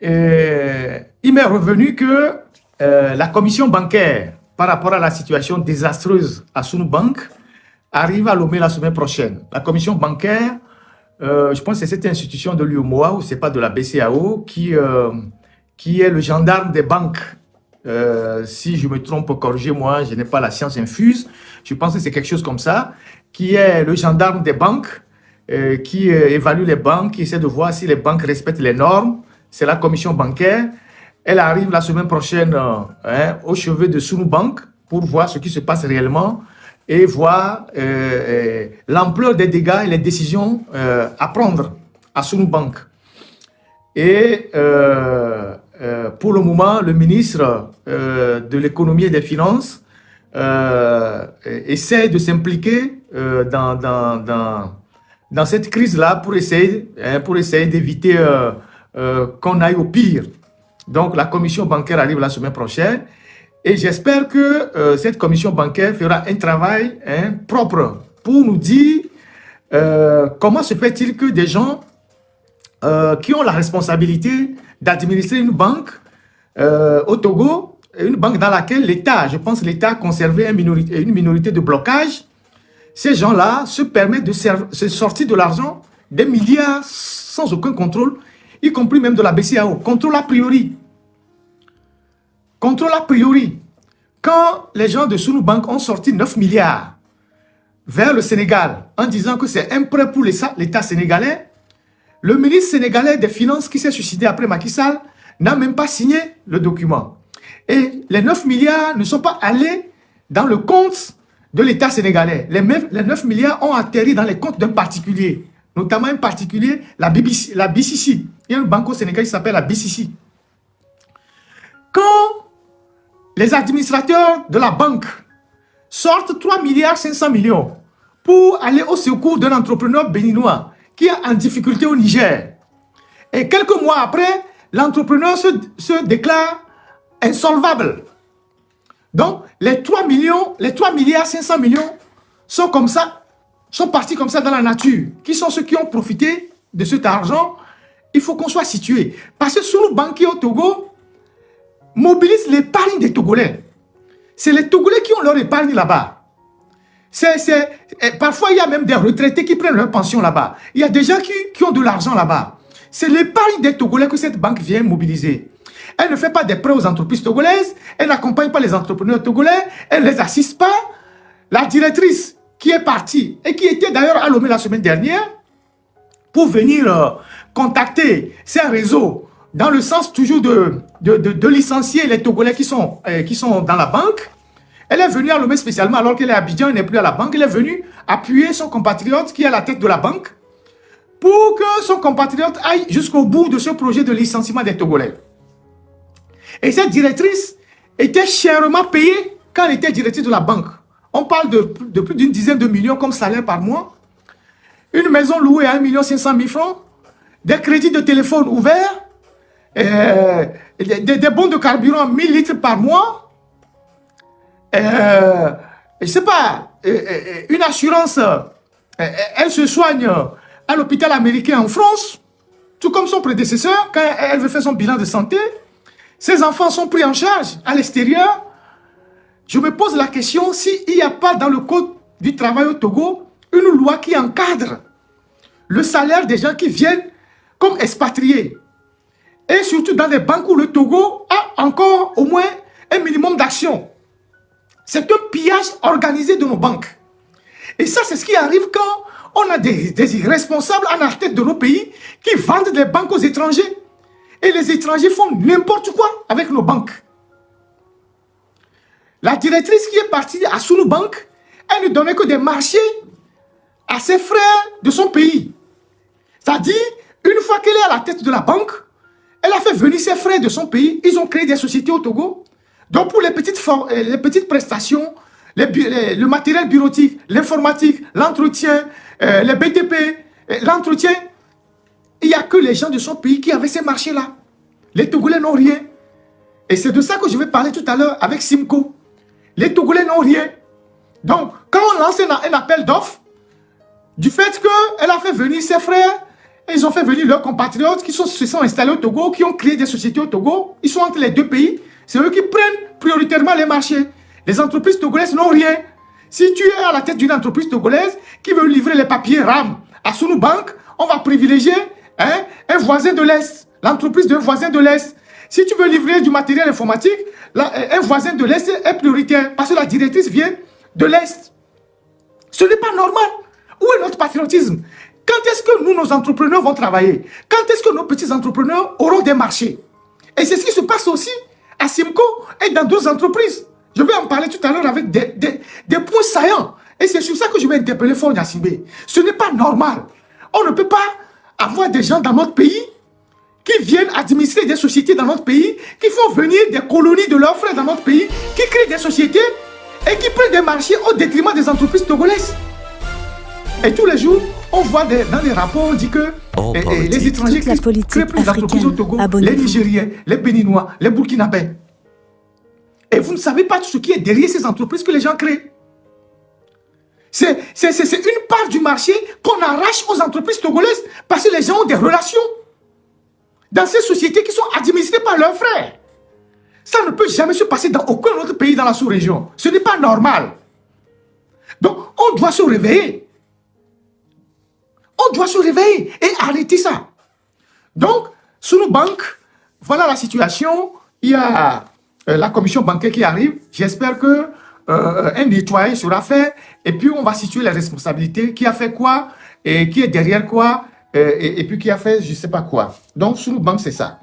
il m'est revenu que la commission bancaire, par rapport à la situation désastreuse à Sounou Bank, arrive à Lomé la semaine prochaine. La commission bancaire, je pense que c'est cette institution de l'UEMOA, ou c'est pas de la BCAO, qui est le gendarme des banques. Si je me trompe, corrigez-moi, je n'ai pas la science infuse. Je pense que c'est quelque chose comme ça, qui est le gendarme des banques, qui évalue les banques, qui essaie de voir si les banques respectent les normes. C'est la commission bancaire. Elle arrive la semaine prochaine au chevet de Sounou Bank pour voir ce qui se passe réellement et voir l'ampleur des dégâts et les décisions à prendre à Sounou Bank. Et pour le moment, le ministre de l'économie et des finances essaie de s'impliquer dans cette crise-là pour essayer d'éviter qu'on aille au pire. Donc, la commission bancaire arrive la semaine prochaine et j'espère que cette commission bancaire fera un travail propre pour nous dire comment se fait-il que des gens qui ont la responsabilité d'administrer une banque au Togo, une banque dans laquelle l'État, je pense l'État conservait une minorité de blocage, ces gens-là se permettent de se sortir de l'argent, des milliards sans aucun contrôle, y compris même de la BCAO. Contrôle a priori. Contrôle a priori. Quand les gens de Sounou Bank ont sorti 9 milliards vers le Sénégal en disant que c'est un prêt pour l'État sénégalais, le ministre sénégalais des Finances qui s'est suicidé après Macky Sall n'a même pas signé le document. Et les 9 milliards ne sont pas allés dans le compte de l'État sénégalais. Les 9 milliards ont atterri dans les comptes d'un particulier, notamment un particulier, la BCC. Il y a une banque au Sénégal qui s'appelle la BCC. Quand les administrateurs de la banque sortent 3 milliards 500 millions pour aller au secours d'un entrepreneur béninois qui est en difficulté au Niger, et quelques mois après, l'entrepreneur se déclare insolvable. Donc, les 3 milliards 500 millions sont comme ça, sont partis comme ça dans la nature. Qui sont ceux qui ont profité de cet argent? Il faut qu'on soit situé. Parce que Sounou Banquier au Togo mobilise l'épargne des Togolais. C'est les Togolais qui ont leur épargne là-bas. Parfois, il y a même des retraités qui prennent leur pension là-bas. Il y a des gens qui ont de l'argent là-bas. C'est l'épargne des Togolais que cette banque vient mobiliser. Elle ne fait pas des prêts aux entreprises togolaises, elle n'accompagne pas les entrepreneurs togolais, elle ne les assiste pas. La directrice qui est parti et qui était d'ailleurs à Lomé la semaine dernière pour venir contacter ces réseaux dans le sens toujours de licencier les Togolais qui sont dans la banque. Elle est venue à Lomé spécialement alors qu'elle est à Abidjan, elle n'est plus à la banque. Elle est venue appuyer son compatriote qui est à la tête de la banque pour que son compatriote aille jusqu'au bout de ce projet de licenciement des Togolais. Et cette directrice était chèrement payée quand elle était directrice de la banque. On parle de plus d'une dizaine de millions comme salaire par mois. Une maison louée à 1 500 000 francs. Des crédits de téléphone ouverts. Des bons de carburant 1000 litres par mois. Je ne sais pas, une assurance. Elle se soigne à l'hôpital américain en France. Tout comme son prédécesseur, quand elle veut faire son bilan de santé. Ses enfants sont pris en charge à l'extérieur. Je me pose la question s'il n'y a pas dans le code du travail au Togo une loi qui encadre le salaire des gens qui viennent comme expatriés. Et surtout dans des banques où le Togo a encore au moins un minimum d'action. C'est un pillage organisé de nos banques. Et ça, c'est ce qui arrive quand on a des irresponsables à la tête de nos pays qui vendent des banques aux étrangers. Et les étrangers font n'importe quoi avec nos banques. La directrice qui est partie à Sunu Bank, elle ne donnait que des marchés à ses frères de son pays. C'est-à-dire, une fois qu'elle est à la tête de la banque, elle a fait venir ses frères de son pays. Ils ont créé des sociétés au Togo. Donc, pour les petites prestations, le matériel bureautique, l'informatique, l'entretien, les BTP, l'entretien, il n'y a que les gens de son pays qui avaient ces marchés-là. Les Togolais n'ont rien. Et c'est de ça que je vais parler tout à l'heure avec Simco. Les Togolais n'ont rien. Donc, quand on lance un appel d'offres, du fait qu'elle a fait venir ses frères, ils ont fait venir leurs compatriotes qui se sont installés au Togo, qui ont créé des sociétés au Togo, ils sont entre les deux pays, c'est eux qui prennent prioritairement les marchés. Les entreprises togolaises n'ont rien. Si tu es à la tête d'une entreprise togolaise qui veut livrer les papiers RAM à Sunu Bank, on va privilégier un voisin de l'Est, l'entreprise d'un voisin de l'Est. Si tu veux livrer du matériel informatique, un voisin de l'Est est prioritaire parce que la directrice vient de l'Est. Ce n'est pas normal. Où est notre patriotisme? Quand est-ce que nous, nos entrepreneurs, vont travailler? Quand est-ce que nos petits entrepreneurs auront des marchés? Et c'est ce qui se passe aussi à Simco et dans d'autres entreprises. Je vais en parler tout à l'heure avec des points saillants. Et c'est sur ça que je vais interpeller Fort Gnassingbé. Ce n'est pas normal. On ne peut pas avoir des gens dans notre pays qui viennent administrer des sociétés dans notre pays, qui font venir des colonies de leurs frères dans notre pays, qui créent des sociétés et qui prennent des marchés au détriment des entreprises togolaises. Et tous les jours, on voit dans les rapports, on dit que les étrangers créent plus d'entreprises au Togo, les Nigériens, les Béninois, les Burkinabés. Et vous ne savez pas tout ce qui est derrière ces entreprises que les gens créent. C'est une part du marché qu'on arrache aux entreprises togolaises parce que les gens ont des relations dans ces sociétés qui sont administrées par leurs frères. Ça ne peut jamais se passer dans aucun autre pays dans la sous-région. Ce n'est pas normal. Donc, on doit se réveiller. On doit se réveiller et arrêter ça. Donc, Sunu Bank, voilà la situation. Il y a la commission bancaire qui arrive. J'espère que un nettoyage sera fait. Et puis, on va situer les responsabilités. Qui a fait quoi et qui est derrière quoi et puis qui a fait je ne sais pas quoi. Donc, Sunu Bank, c'est ça.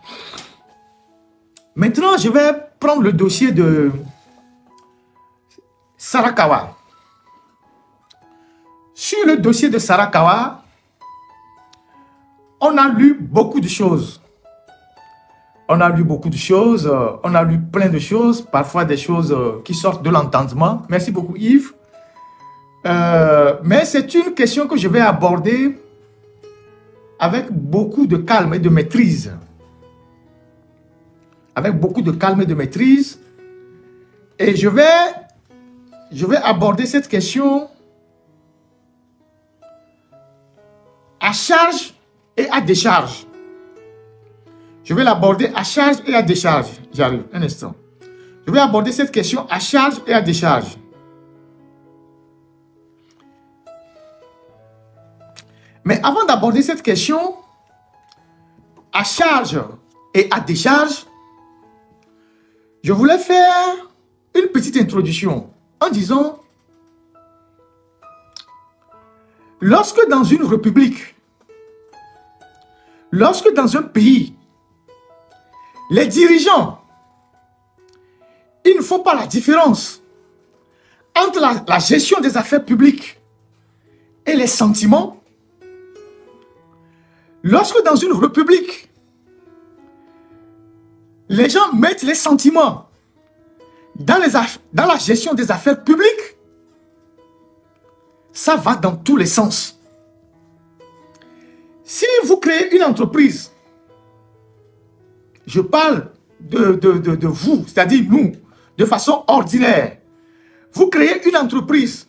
Maintenant, je vais prendre le dossier de Sarakawa. Sur le dossier de Sarakawa, on a lu beaucoup de choses. On a lu beaucoup de choses. On a lu plein de choses. Parfois des choses qui sortent de l'entendement. Merci beaucoup Yves. Mais c'est une question que je vais aborder avec beaucoup de calme et de maîtrise. Avec beaucoup de calme et de maîtrise. Et je vais aborder cette question à charge et à décharge. Je vais l'aborder à charge et à décharge. J'arrive, un instant. Je vais aborder cette question à charge et à décharge. Mais avant d'aborder cette question à charge et à décharge, je voulais faire une petite introduction en disant Lorsque dans une république, lorsque dans un pays, les dirigeants, ils ne font pas la différence entre la gestion des affaires publiques et les sentiments, lorsque dans une république, les gens mettent les sentiments dans la gestion des affaires publiques, ça va dans tous les sens. Si vous créez une entreprise, je parle de vous, c'est-à-dire nous, de façon ordinaire, vous créez une entreprise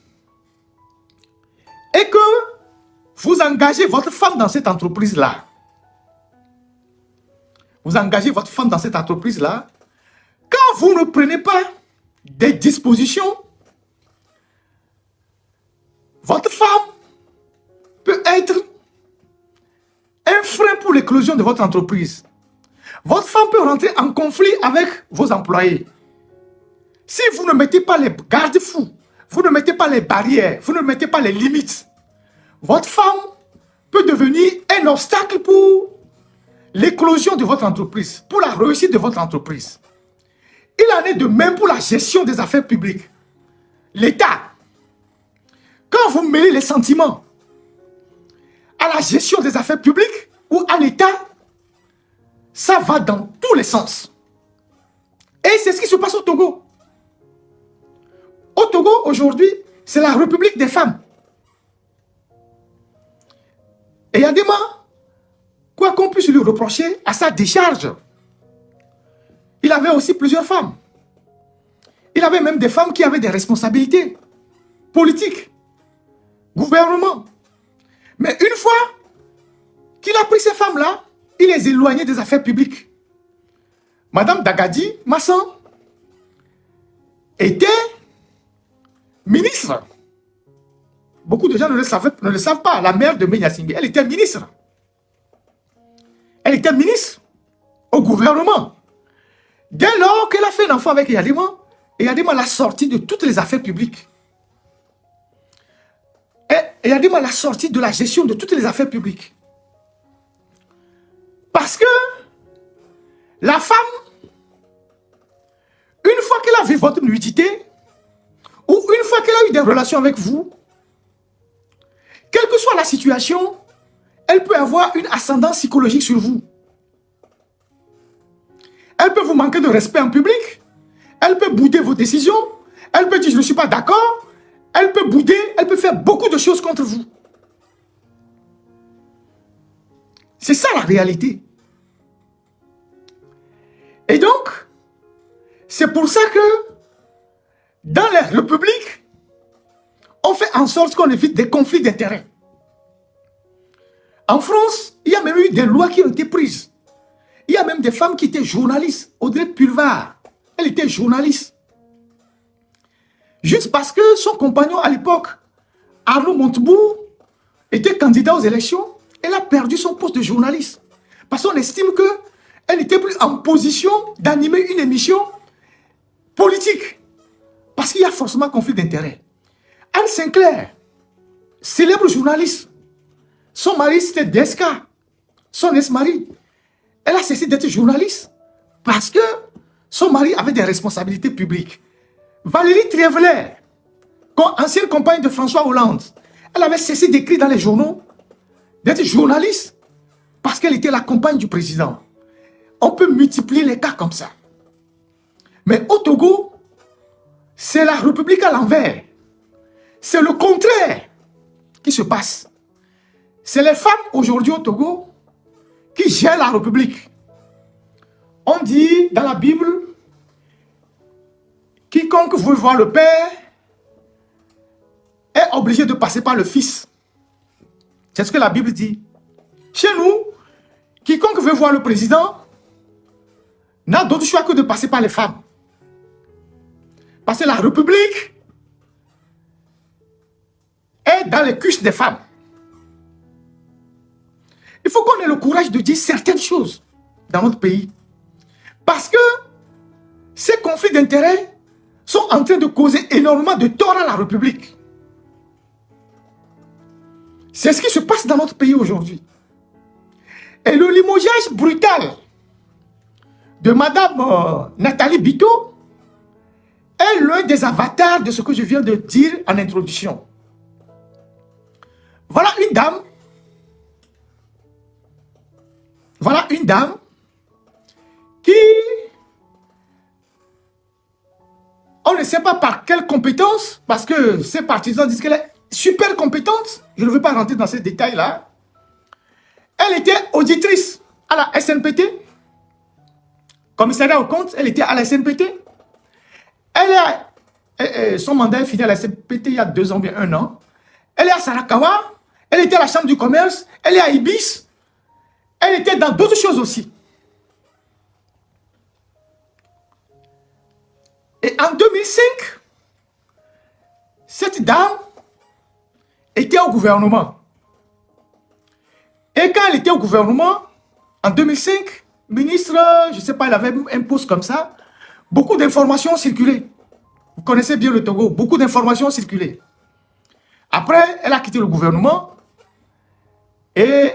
et que vous engagez votre femme dans cette entreprise-là. Vous engagez votre femme dans cette entreprise-là. Quand vous ne prenez pas des dispositions, votre femme peut être un frein pour l'éclosion de votre entreprise. Votre femme peut rentrer en conflit avec vos employés. Si vous ne mettez pas les garde-fous, vous ne mettez pas les barrières, vous ne mettez pas les limites, votre femme peut devenir un obstacle pour l'éclosion de votre entreprise, pour la réussite de votre entreprise. Il en est de même pour la gestion des affaires publiques. L'État, quand vous mêlez les sentiments à la gestion des affaires publiques ou à l'État, ça va dans tous les sens. Et c'est ce qui se passe au Togo. Au Togo, aujourd'hui, c'est la République des femmes. Et Yadema, quoi qu'on puisse lui reprocher, à sa décharge, il avait aussi plusieurs femmes. Il avait même des femmes qui avaient des responsabilités politiques, gouvernement. Mais une fois qu'il a pris ces femmes-là, il les éloignait des affaires publiques. Madame Dagadi Massan était ministre. Beaucoup de gens ne le savent pas. La mère de Menyasinghe, elle était ministre. Elle était ministre au gouvernement. Dès lors qu'elle a fait un enfant avec Yadema, Yadema l'a sorti de toutes les affaires publiques. Et Yadema l'a sorti de la gestion de toutes les affaires publiques. Parce que la femme, une fois qu'elle a vu votre nudité, ou une fois qu'elle a eu des relations avec vous, quelle que soit la situation, elle peut avoir une ascendance psychologique sur vous. Elle peut vous manquer de respect en public, elle peut bouder vos décisions, elle peut dire je ne suis pas d'accord, elle peut bouder, elle peut faire beaucoup de choses contre vous. C'est ça la réalité. Et donc, c'est pour ça que dans les républiques, on fait en sorte qu'on évite des conflits d'intérêts. En France, il y a même eu des lois qui ont été prises. Il y a même des femmes qui étaient journalistes. Audrey Pulvar, elle était journaliste. Juste parce que son compagnon à l'époque, Arnaud Montebourg, était candidat aux élections, elle a perdu son poste de journaliste. Parce qu'on estime qu'elle n'était plus en position d'animer une émission politique. Parce qu'il y a forcément conflit d'intérêts. Anne Sinclair, célèbre journaliste, son mari c'était Deska, son ex-mari. Elle a cessé d'être journaliste parce que son mari avait des responsabilités publiques. Valérie Trierweiler, ancienne compagne de François Hollande, elle avait cessé d'écrire dans les journaux, d'être journaliste parce qu'elle était la compagne du président. On peut multiplier les cas comme ça. Mais au Togo, c'est la République à l'envers. C'est le contraire qui se passe. C'est les femmes aujourd'hui au Togo qui gèrent la République. On dit dans la Bible, quiconque veut voir le Père est obligé de passer par le Fils. C'est ce que la Bible dit. Chez nous, quiconque veut voir le président n'a d'autre choix que de passer par les femmes. Parce que la République est dans les cuisses des femmes. Il faut qu'on ait le courage de dire certaines choses dans notre pays. Parce que ces conflits d'intérêts sont en train de causer énormément de tort à la République. C'est ce qui se passe dans notre pays aujourd'hui. Et le limogeage brutal de Madame Nathalie Bito est l'un des avatars de ce que je viens de dire en introduction. Voilà une dame. Voilà une dame qui, on ne sait pas par quelle compétence, parce que ses partisans disent qu'elle est super compétente. Je ne veux pas rentrer dans ces détails-là. Elle était auditrice à la SNPT. Commissariat aux comptes, elle était à la SNPT. Son mandat est fini à la SNPT il y a 2 ans, bien 1 an. Elle est à Sarakawa. Elle était à la Chambre du commerce. Elle est à Ibis. Elle était dans d'autres choses aussi. Et en 2005, cette dame était au gouvernement. Et quand elle était au gouvernement, en 2005, ministre, je ne sais pas, elle avait un poste comme ça, beaucoup d'informations ont circulé. Vous connaissez bien le Togo, beaucoup d'informations ont circulé. Après, elle a quitté le gouvernement et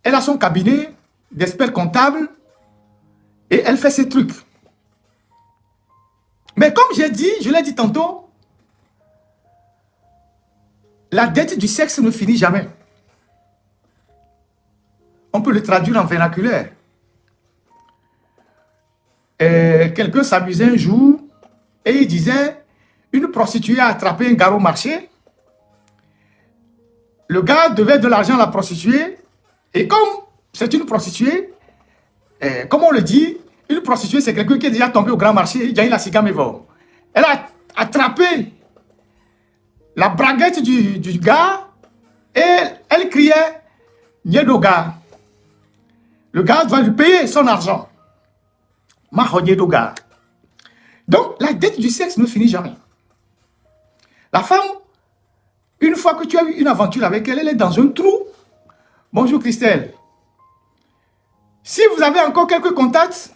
elle a son cabinet d'experts comptables et elle fait ses trucs. Mais comme j'ai dit, je l'ai dit tantôt, la dette du sexe ne finit jamais. On peut le traduire en vernaculaire. Quelqu'un s'amusait un jour et il disait, une prostituée a attrapé un gars au marché. Le gars devait de l'argent à la prostituée. Et comme c'est une prostituée, comme on le dit, une prostituée, c'est quelqu'un qui est déjà tombé au grand marché, il a la cigare. Elle a attrapé la braguette du gars et elle criait Nyedoga. Le gars doit lui payer son argent. Nyedoga. Donc, la dette du sexe ne finit jamais. La femme, une fois que tu as eu une aventure avec elle, elle est dans un trou. Bonjour Christelle. Si vous avez encore quelques contacts,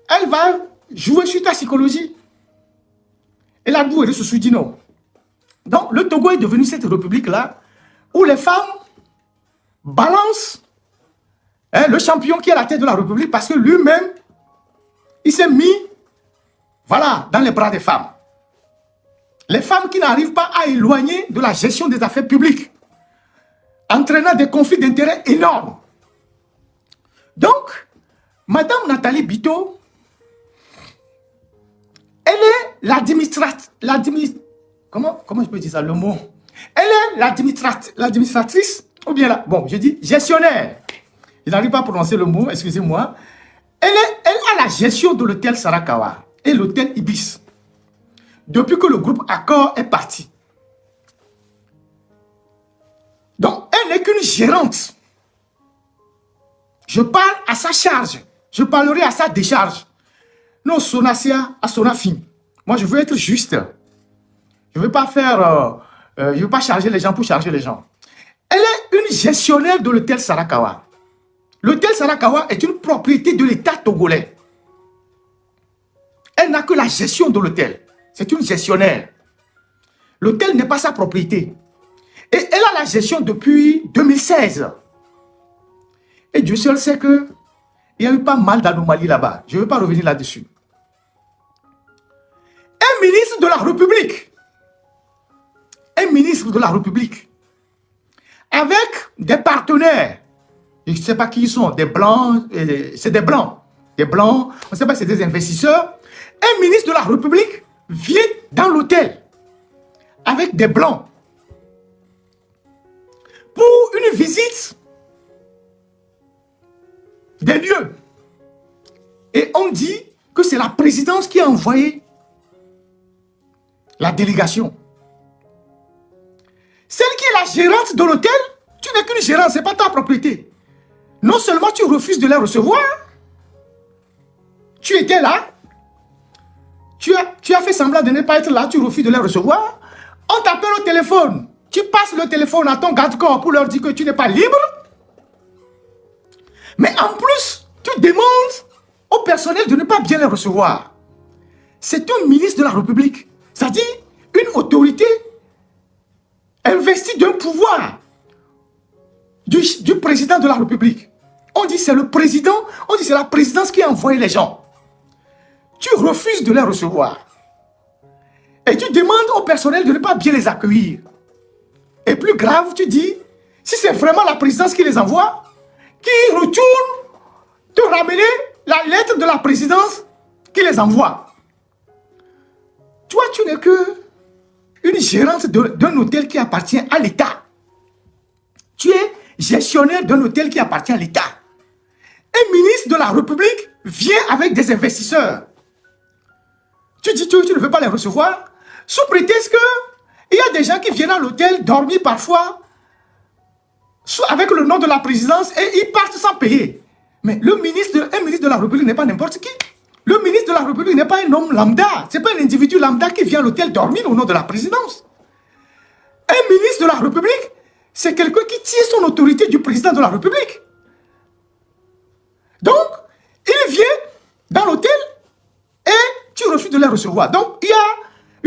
elle va jouer sur ta psychologie. Elle a doué de ce soudino. Donc, le Togo est devenu cette république-là où les femmes balancent le champion qui est à la tête de la république parce que lui-même, il s'est mis, voilà, dans les bras des femmes. Les femmes qui n'arrivent pas à éloigner de la gestion des affaires publiques, entraînant des conflits d'intérêts énormes. Donc, Madame Nathalie Bito, elle est comment je peux dire ça, le mot? Elle est l'administratrice, ou bien là, bon, je dis gestionnaire. Je n'arrive pas à prononcer le mot, excusez-moi. Elle a la gestion de l'hôtel Sarakawa et l'hôtel Ibis. Depuis que le groupe Accor est parti. Donc, elle n'est qu'une gérante. Je parle à sa charge. Je parlerai à sa décharge. Non, Sonacia à Sonafin. Moi, je veux être juste. Je ne veux pas faire... je ne veux pas charger les gens pour charger les gens. Elle est une gestionnaire de l'hôtel Sarakawa. L'hôtel Sarakawa est une propriété de l'État togolais. Elle n'a que la gestion de l'hôtel. C'est une gestionnaire. L'hôtel n'est pas sa propriété. Et elle a la gestion depuis 2016. Et Dieu seul sait qu'il y a eu pas mal d'anomalies là-bas. Je ne veux pas revenir là-dessus. Un ministre de la République. Un ministre de la République. Avec des partenaires. Je ne sais pas qui ils sont. Des blancs. C'est des blancs. Des blancs. On ne sait pas si c'est des investisseurs. Un ministre de la République vient dans l'hôtel. Avec des blancs. Pour une visite des lieux. Et on dit que c'est la présidence qui a envoyé la délégation. Celle qui est la gérante de l'hôtel, tu n'es qu'une gérante, ce n'est pas ta propriété. Non seulement tu refuses de les recevoir, tu étais là, tu as fait semblant de ne pas être là, tu refuses de les recevoir, on t'appelle au téléphone, tu passes le téléphone à ton garde-corps pour leur dire que tu n'es pas libre, mais en plus, tu demandes au personnel de ne pas bien les recevoir. C'est un ministre de la République, c'est-à-dire une autorité investi d'un pouvoir du président de la République. On dit c'est le président, on dit c'est la présidence qui a envoyé les gens. Tu refuses de les recevoir. Et tu demandes au personnel de ne pas bien les accueillir. Et plus grave, tu dis, si c'est vraiment la présidence qui les envoie, qui retourne te ramener la lettre de la présidence qui les envoie. Toi, tu n'es que une gérante d'un hôtel qui appartient à l'État. Tu es gestionnaire d'un hôtel qui appartient à l'État. Un ministre de la République vient avec des investisseurs. Tu dis tu ne veux pas les recevoir sous prétexte qu'il y a des gens qui viennent à l'hôtel dormir parfois avec le nom de la présidence et ils partent sans payer. Mais un ministre de la République n'est pas n'importe qui. Le ministre de la République n'est pas un homme lambda. Ce n'est pas un individu lambda qui vient à l'hôtel dormir au nom de la présidence. Un ministre de la République, c'est quelqu'un qui tire son autorité du président de la République. Donc, il vient dans l'hôtel et tu refuses de les recevoir. Donc, il y a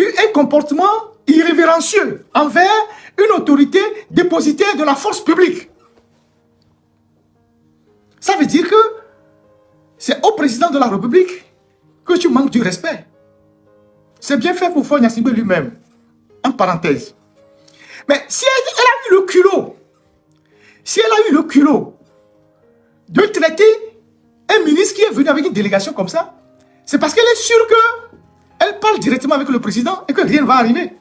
eu un comportement irrévérencieux envers une autorité dépositaire de la force publique. Ça veut dire que c'est au président de la République que tu manques du respect. C'est bien fait pour Faure Gnassingbé lui-même. En parenthèse. Mais si elle a eu le culot, de traiter un ministre qui est venu avec une délégation comme ça, c'est parce qu'elle est sûre qu'elle parle directement avec le président et que rien ne va arriver.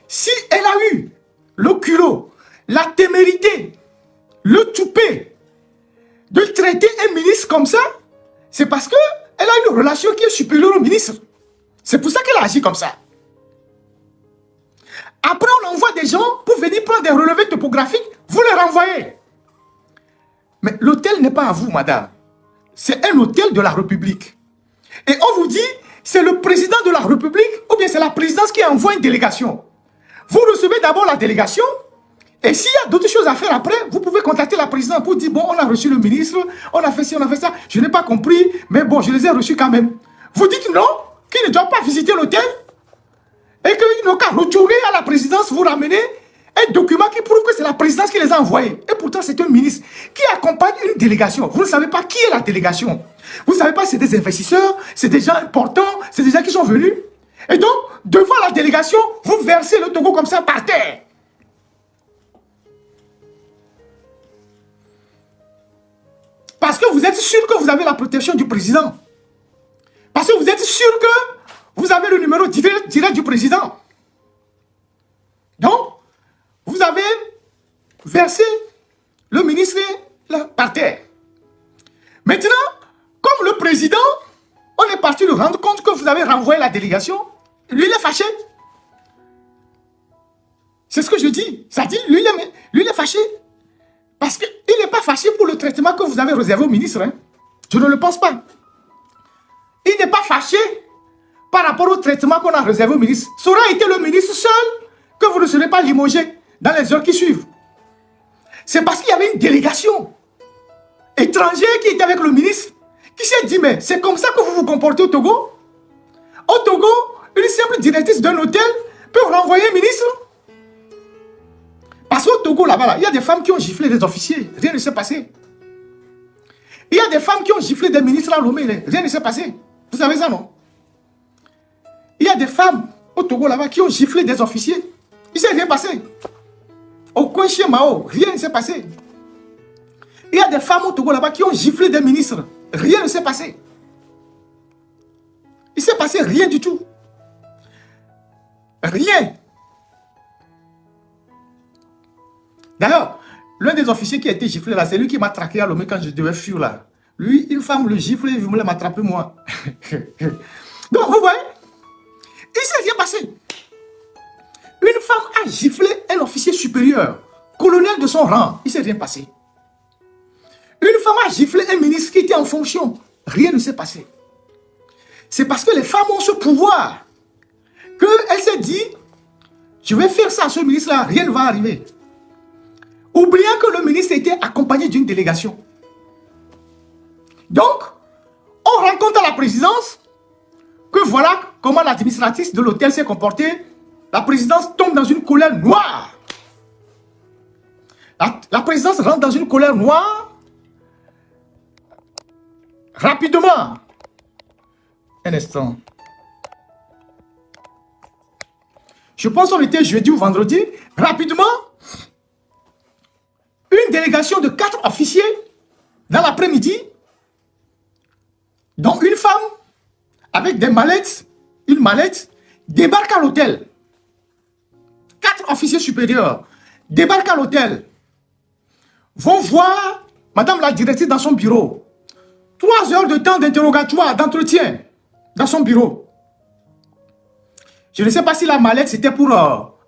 Si elle a eu le culot, la témérité, le toupet de traiter un ministre comme ça, c'est parce qu'elle a une relation qui est supérieure au ministre. C'est pour ça qu'elle a agi comme ça. Après, on envoie des gens pour venir prendre des relevés topographiques, vous les renvoyez. Mais l'hôtel n'est pas à vous, madame. C'est un hôtel de la République. Et on vous dit, c'est le président de la République ou bien c'est la présidence qui envoie une délégation. Vous recevez d'abord la délégation et s'il y a d'autres choses à faire après, vous pouvez contacter la présidence pour dire, bon, on a reçu le ministre, on a fait ci, on a fait ça, je n'ai pas compris, mais bon, je les ai reçus quand même. Vous dites non, qu'ils ne doivent pas visiter l'hôtel et qu'ils n'ont qu'à retourner à la présidence, vous ramener un document qui prouve que c'est la présidence qui les a envoyés. Et pourtant, c'est un ministre qui accompagne une délégation. Vous ne savez pas qui est la délégation. Vous ne savez pas si c'est des investisseurs, c'est des gens importants, c'est des gens qui sont venus. Et donc, devant la délégation, vous versez le Togo comme ça par terre. Parce que vous êtes sûr que vous avez la protection du président. Parce que vous êtes sûr que vous avez le numéro direct du président. Donc, vous avez versé le ministre là, par terre. Maintenant, comme le président, on est parti lui rendre compte que vous avez renvoyé la délégation, lui il est fâché. C'est ce que je dis. Ça dit, lui il est fâché. Parce qu'il n'est pas fâché pour le traitement que vous avez réservé au ministre. Hein. Je ne le pense pas. Il n'est pas fâché par rapport au traitement qu'on a réservé au ministre. Ça aurait été le ministre seul que vous ne serez pas limogé dans les heures qui suivent. C'est parce qu'il y avait une délégation étrangère qui était avec le ministre qui s'est dit, mais c'est comme ça que vous vous comportez au Togo? Au Togo, une simple directrice d'un hôtel peut renvoyer un ministre? Parce qu'au Togo, là-bas, il y a des femmes qui ont giflé des officiers. Rien ne s'est passé. Il y a des femmes qui ont giflé des ministres à Lomé. Rien ne s'est passé. Vous savez ça, non? Il y a des femmes au Togo, là-bas, qui ont giflé des officiers. Il ne s'est rien passé. Au Kouenchi Mao, rien ne s'est passé. Il y a des femmes au Togo, là-bas, qui ont giflé des ministres. Rien ne s'est passé. Il ne s'est passé rien du tout. Rien. D'ailleurs, l'un des officiers qui a été giflé là, c'est lui qui m'a traqué à Lomé quand je devais fuir là. Lui, une femme le gifle et il voulait m'attraper moi. Donc, vous voyez, il ne s'est rien passé. Une femme a giflé un officier supérieur, colonel de son rang. Il ne s'est rien passé. Une femme a giflé un ministre qui était en fonction. Rien ne s'est passé. C'est parce que les femmes ont ce pouvoir qu'elle s'est dit, je vais faire ça à ce ministre-là, rien ne va arriver. Oubliant que le ministre était accompagné d'une délégation. Donc, on rencontre à la présidence que voilà comment l'administratrice de l'hôtel s'est comportée. La présidence tombe dans une colère noire. La présidence rentre dans une colère noire. Rapidement. Un instant. Je pense qu'on était jeudi ou vendredi. Rapidement, une délégation de 4 officiers dans l'après-midi, dont une femme avec des mallettes, une mallette, débarque à l'hôtel. 4 officiers supérieurs débarquent à l'hôtel, vont voir madame la directrice dans son bureau. 3 heures de temps d'interrogatoire, d'entretien dans son bureau. Je ne sais pas si la mallette c'était pour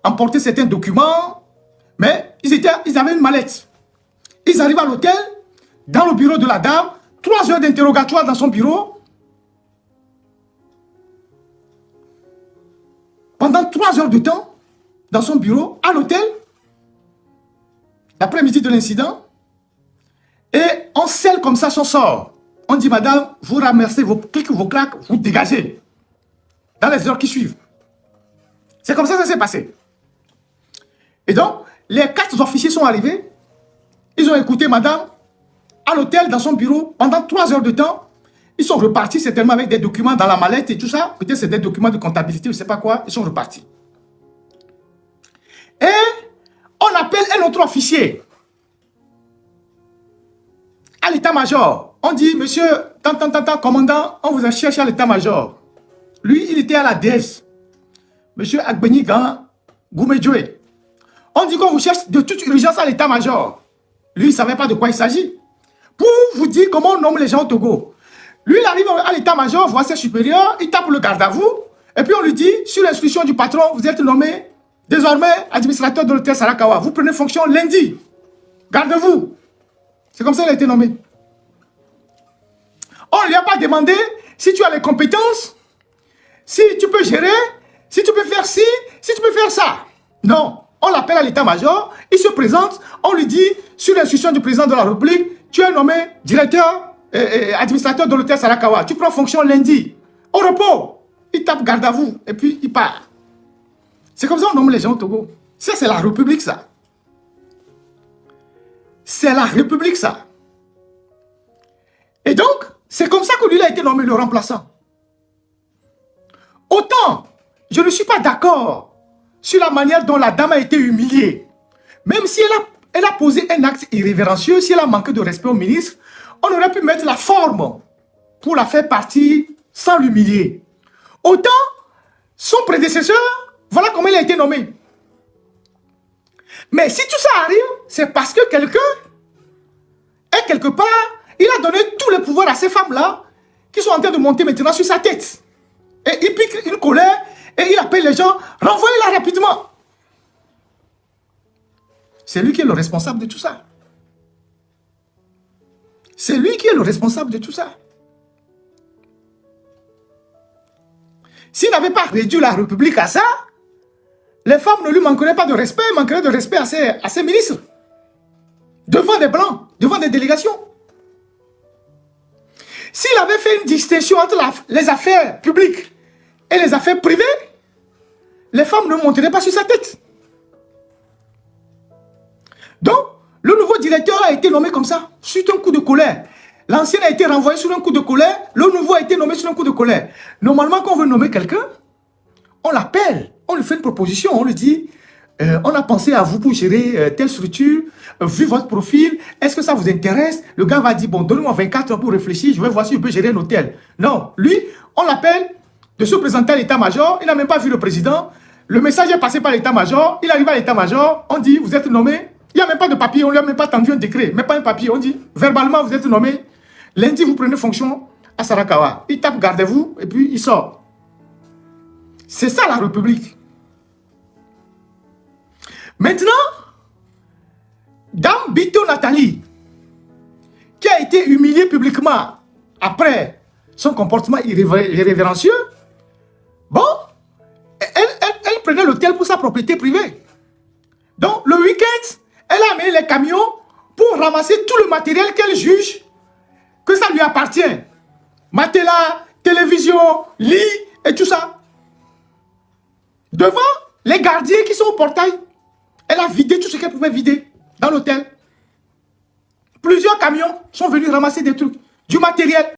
emporter certains documents, mais ils avaient une mallette. Ils arrivent à l'hôtel, dans le bureau de la dame, 3 heures d'interrogatoire dans son bureau. Pendant 3 heures de temps, dans son bureau, à l'hôtel, l'après-midi de l'incident, et on scelle comme ça son sort. On dit, madame, vous ramassez vos clics, vos claques, vous dégagez. Dans les heures qui suivent. C'est comme ça que ça s'est passé. Et donc, les 4 officiers sont arrivés. Ils ont écouté madame à l'hôtel, dans son bureau, pendant 3 heures de temps. Ils sont repartis certainement avec des documents dans la mallette et tout ça. Peut-être c'est des documents de comptabilité, je ne sais pas quoi. Ils sont repartis. Et on appelle un autre officier à l'état-major. On dit, monsieur, commandant, on vous a cherché à l'état-major. Lui, il était à la DS. Monsieur Agbeni Gan Goumedjoué. On dit qu'on vous cherche de toute urgence à l'état-major. Lui, il ne savait pas de quoi il s'agit. Pour vous dire comment on nomme les gens au Togo. Lui, il arrive à l'état-major, voit ses supérieurs, il tape le garde à vous, et puis on lui dit, sur l'instruction du patron, vous êtes nommé désormais administrateur de l'hôtel Sarakawa. Vous prenez fonction lundi. Gardez-vous. C'est comme ça qu'il a été nommé. On ne lui a pas demandé si tu as les compétences, si tu peux gérer, si tu peux faire ci, si tu peux faire ça. Non. On l'appelle à l'état-major, il se présente, on lui dit, sur l'instruction du président de la République, tu es nommé directeur et administrateur de l'hôtel Sarakawa. Tu prends fonction lundi. Au repos. Il tape garde à vous et puis il part. C'est comme ça qu'on nomme les gens au Togo. Ça, c'est la République, ça. C'est la République, ça. Et donc, c'est comme ça que lui a été nommé le remplaçant. Autant, je ne suis pas d'accord sur la manière dont la dame a été humiliée. Même si elle a posé un acte irrévérencieux, si elle a manqué de respect au ministre, on aurait pu mettre la forme pour la faire partir sans l'humilier. Autant, son prédécesseur, voilà comment il a été nommé. Mais si tout ça arrive, c'est parce que quelqu'un est quelque part, il a donné tous les pouvoirs à ces femmes-là qui sont en train de monter maintenant sur sa tête. Et il pique une colère et il appelle les gens, renvoyez-la rapidement. C'est lui qui est le responsable de tout ça. C'est lui qui est le responsable de tout ça. S'il n'avait pas réduit la République à ça, les femmes ne lui manqueraient pas de respect, manqueraient de respect à ses ministres. Devant des blancs, devant des délégations. S'il avait fait une distinction entre les affaires publiques et les affaires privées, les femmes ne monteraient pas sur sa tête. Donc, le nouveau directeur a été nommé comme ça, suite à un coup de colère. L'ancien a été renvoyé sur un coup de colère, le nouveau a été nommé sur un coup de colère. Normalement, quand on veut nommer quelqu'un, on l'appelle, on lui fait une proposition, on lui dit, on a pensé à vous pour gérer telle structure, vu votre profil, est-ce que ça vous intéresse? Le gars va dire, bon, donnez-moi 24 heures pour réfléchir, je vais voir si je peux gérer un hôtel. Non, lui, on l'appelle de se présenter à l'état-major, il n'a même pas vu le président, le message est passé par l'état-major, il arrive à l'état-major, on dit, vous êtes nommé, il n'y a même pas de papier, on ne lui a même pas tendu un décret, même pas un papier, on dit, verbalement, vous êtes nommé, lundi, vous prenez fonction à Sarakawa. Il tape, gardez-vous, et puis il sort. C'est ça la République. Maintenant, Dame Bito Nathalie, qui a été humiliée publiquement après son comportement irrévérencieux, bon, elle prenait l'hôtel pour sa propriété privée. Donc, le week-end, elle a amené les camions pour ramasser tout le matériel qu'elle juge que ça lui appartient. Matelas, télévision, lit et tout ça. Devant les gardiens qui sont au portail, elle a vidé tout ce qu'elle pouvait vider dans l'hôtel. Plusieurs camions sont venus ramasser des trucs, du matériel.